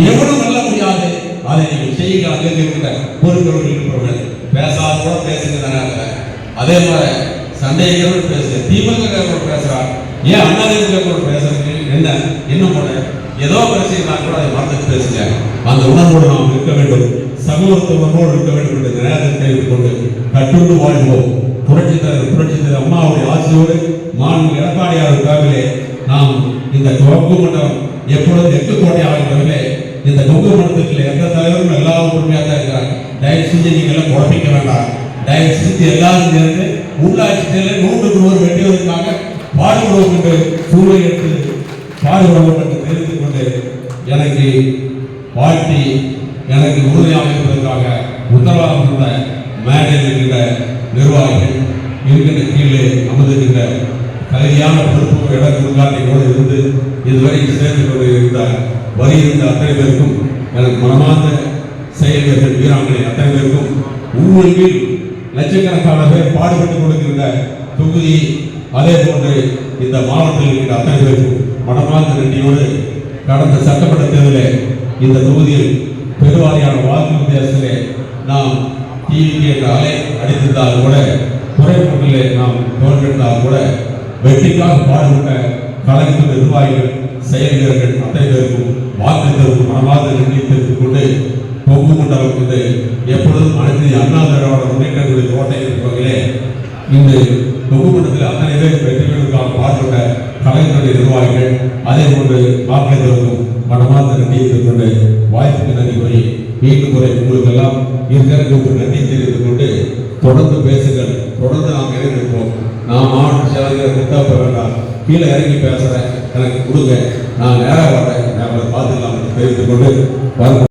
எவ்வளவு நல்ல முடியாது அதை நீங்கள் செய்யுங்க. அங்கே இருக்கிற பொறுத்தவர்கள் இருப்பவர்கள் பேசாத கூட பேசுங்க. அதே மாதிரி சண்டைகளோடு பேசுங்க, திமுக பேசுறாங்க, ஏன் அண்ணாதிமுக பேசுறீங்க, என்ன பண்ண ஏதோ பேசுறீங்கன்னா கூட அதை மறந்துட்டு பேசுங்க. அந்த உணர்வோடு நாம் இருக்க வேண்டும், சமூகத்துவனோடு இருக்க வேண்டும் என்று நேரத்தை தெரிவித்துக் கொண்டு கட்டுண்டு வாழ்வோம். புரட்சித் அம்மாவுடைய ஆசையோடு மாநில எடப்பாடியார் காவிலே நாம் இந்த கொங்கு மண்டலம் எப்பொழுது 8 கோடி ஆகின்றவர்களே, இந்த கொங்கு மண்டலத்தில் எந்த தலைவரும் எல்லா உரிமையாக தான் இருக்கிறாங்க. தயவு செஞ்சு நீங்க எல்லாம் குழப்பிக்க வேண்டாம். தயவு செஞ்சு எல்லாரும் சேர்ந்து உள்ளாட்சி தேர்தலில் 100% வெற்றிவதற்காக பாடுபடுவோம் என்று சூழல் எடுத்து பாடுபடுவோம் என்று தெரிவித்துக் கொண்டு எனக்கு வாழ்த்தி எனக்கு உறுதியாக இருப்பதற்காக உத்தரவாதம் தந்த மேடையில் இருக்கின்ற நிர்வாகிகள் இருக்கின்ற கீழே அமர்ந்திருக்கின்ற கல்வியான பொறுப்பு எனக்கு உள்காட்டியோடு இருந்து இதுவரை சேர்ந்து கொண்டு இருந்தார் வருகின்ற அத்தனை பேருக்கும் எனக்கு மனமார்ந்த செயல்கள் வீராங்கனை அத்தனை பேருக்கும் ஊழில் லட்சக்கணக்கான பேர் பாடுபட்டுக் கொண்டிருக்கின்ற தொகுதி அதே போன்று இந்த மாவட்டத்தில் இருக்கின்ற அத்தனை பேருக்கும் மனமார்ந்த நன்றியோடு கடந்த சட்டமன்ற தேர்தலில் இந்த தொகுதியில் பெருவாரியான வாக்கு வித்தியாசத்திலே நாம் டிவிக்கு என்ற அலை அடித்திருந்தால் கூட குறைமுறையிலே நாம் தோன்றெடுத்தால் கூட வெற்றிக்காக பாடுபட்ட கலைஞர் நிர்வாகிகள் செயல் வீரர்கள் அத்தனை பேருக்கும் வாக்குறுதி மனமார்ந்த நன்றி தெரிவித்துக் கொண்டு கொங்கு மண்டலம் என்று எப்பொழுதும் அனைத்து அண்ணா திராவிட முன்னேற்றக்கூடிய கோட்டை இருப்பவர்களே இன்று கொங்கு மண்டலத்தில் அத்தனை பேர் வெற்றி பெறுவதற்காக பாடுபட்ட கலைஞருடைய நிர்வாகிகள் அதே போன்று வாக்குறுதிகளுக்கும் மனமார்ந்த நன்றி தெரிவித்துக் கொண்டு வாய்ப்புக்கு நன்றி கூறி மீண்டும் முறை உங்களுக்கு எல்லாம் இருக்கிற நன்றி தெரிவித்துக் கொண்டு தொடர்ந்து பேசுங்கள். தொடர்ந்து நாம் இணைந்திருப்போம். நான் மாவட்ட செயலாளர் குத்தாப்ப வேண்டாம், கீழே இறங்கி பேசுறேன், எனக்கு கொடுங்க, நான் நேராக வர்றேன், நான் பார்த்துக்கலாம் தெரிவித்துக் கொண்டு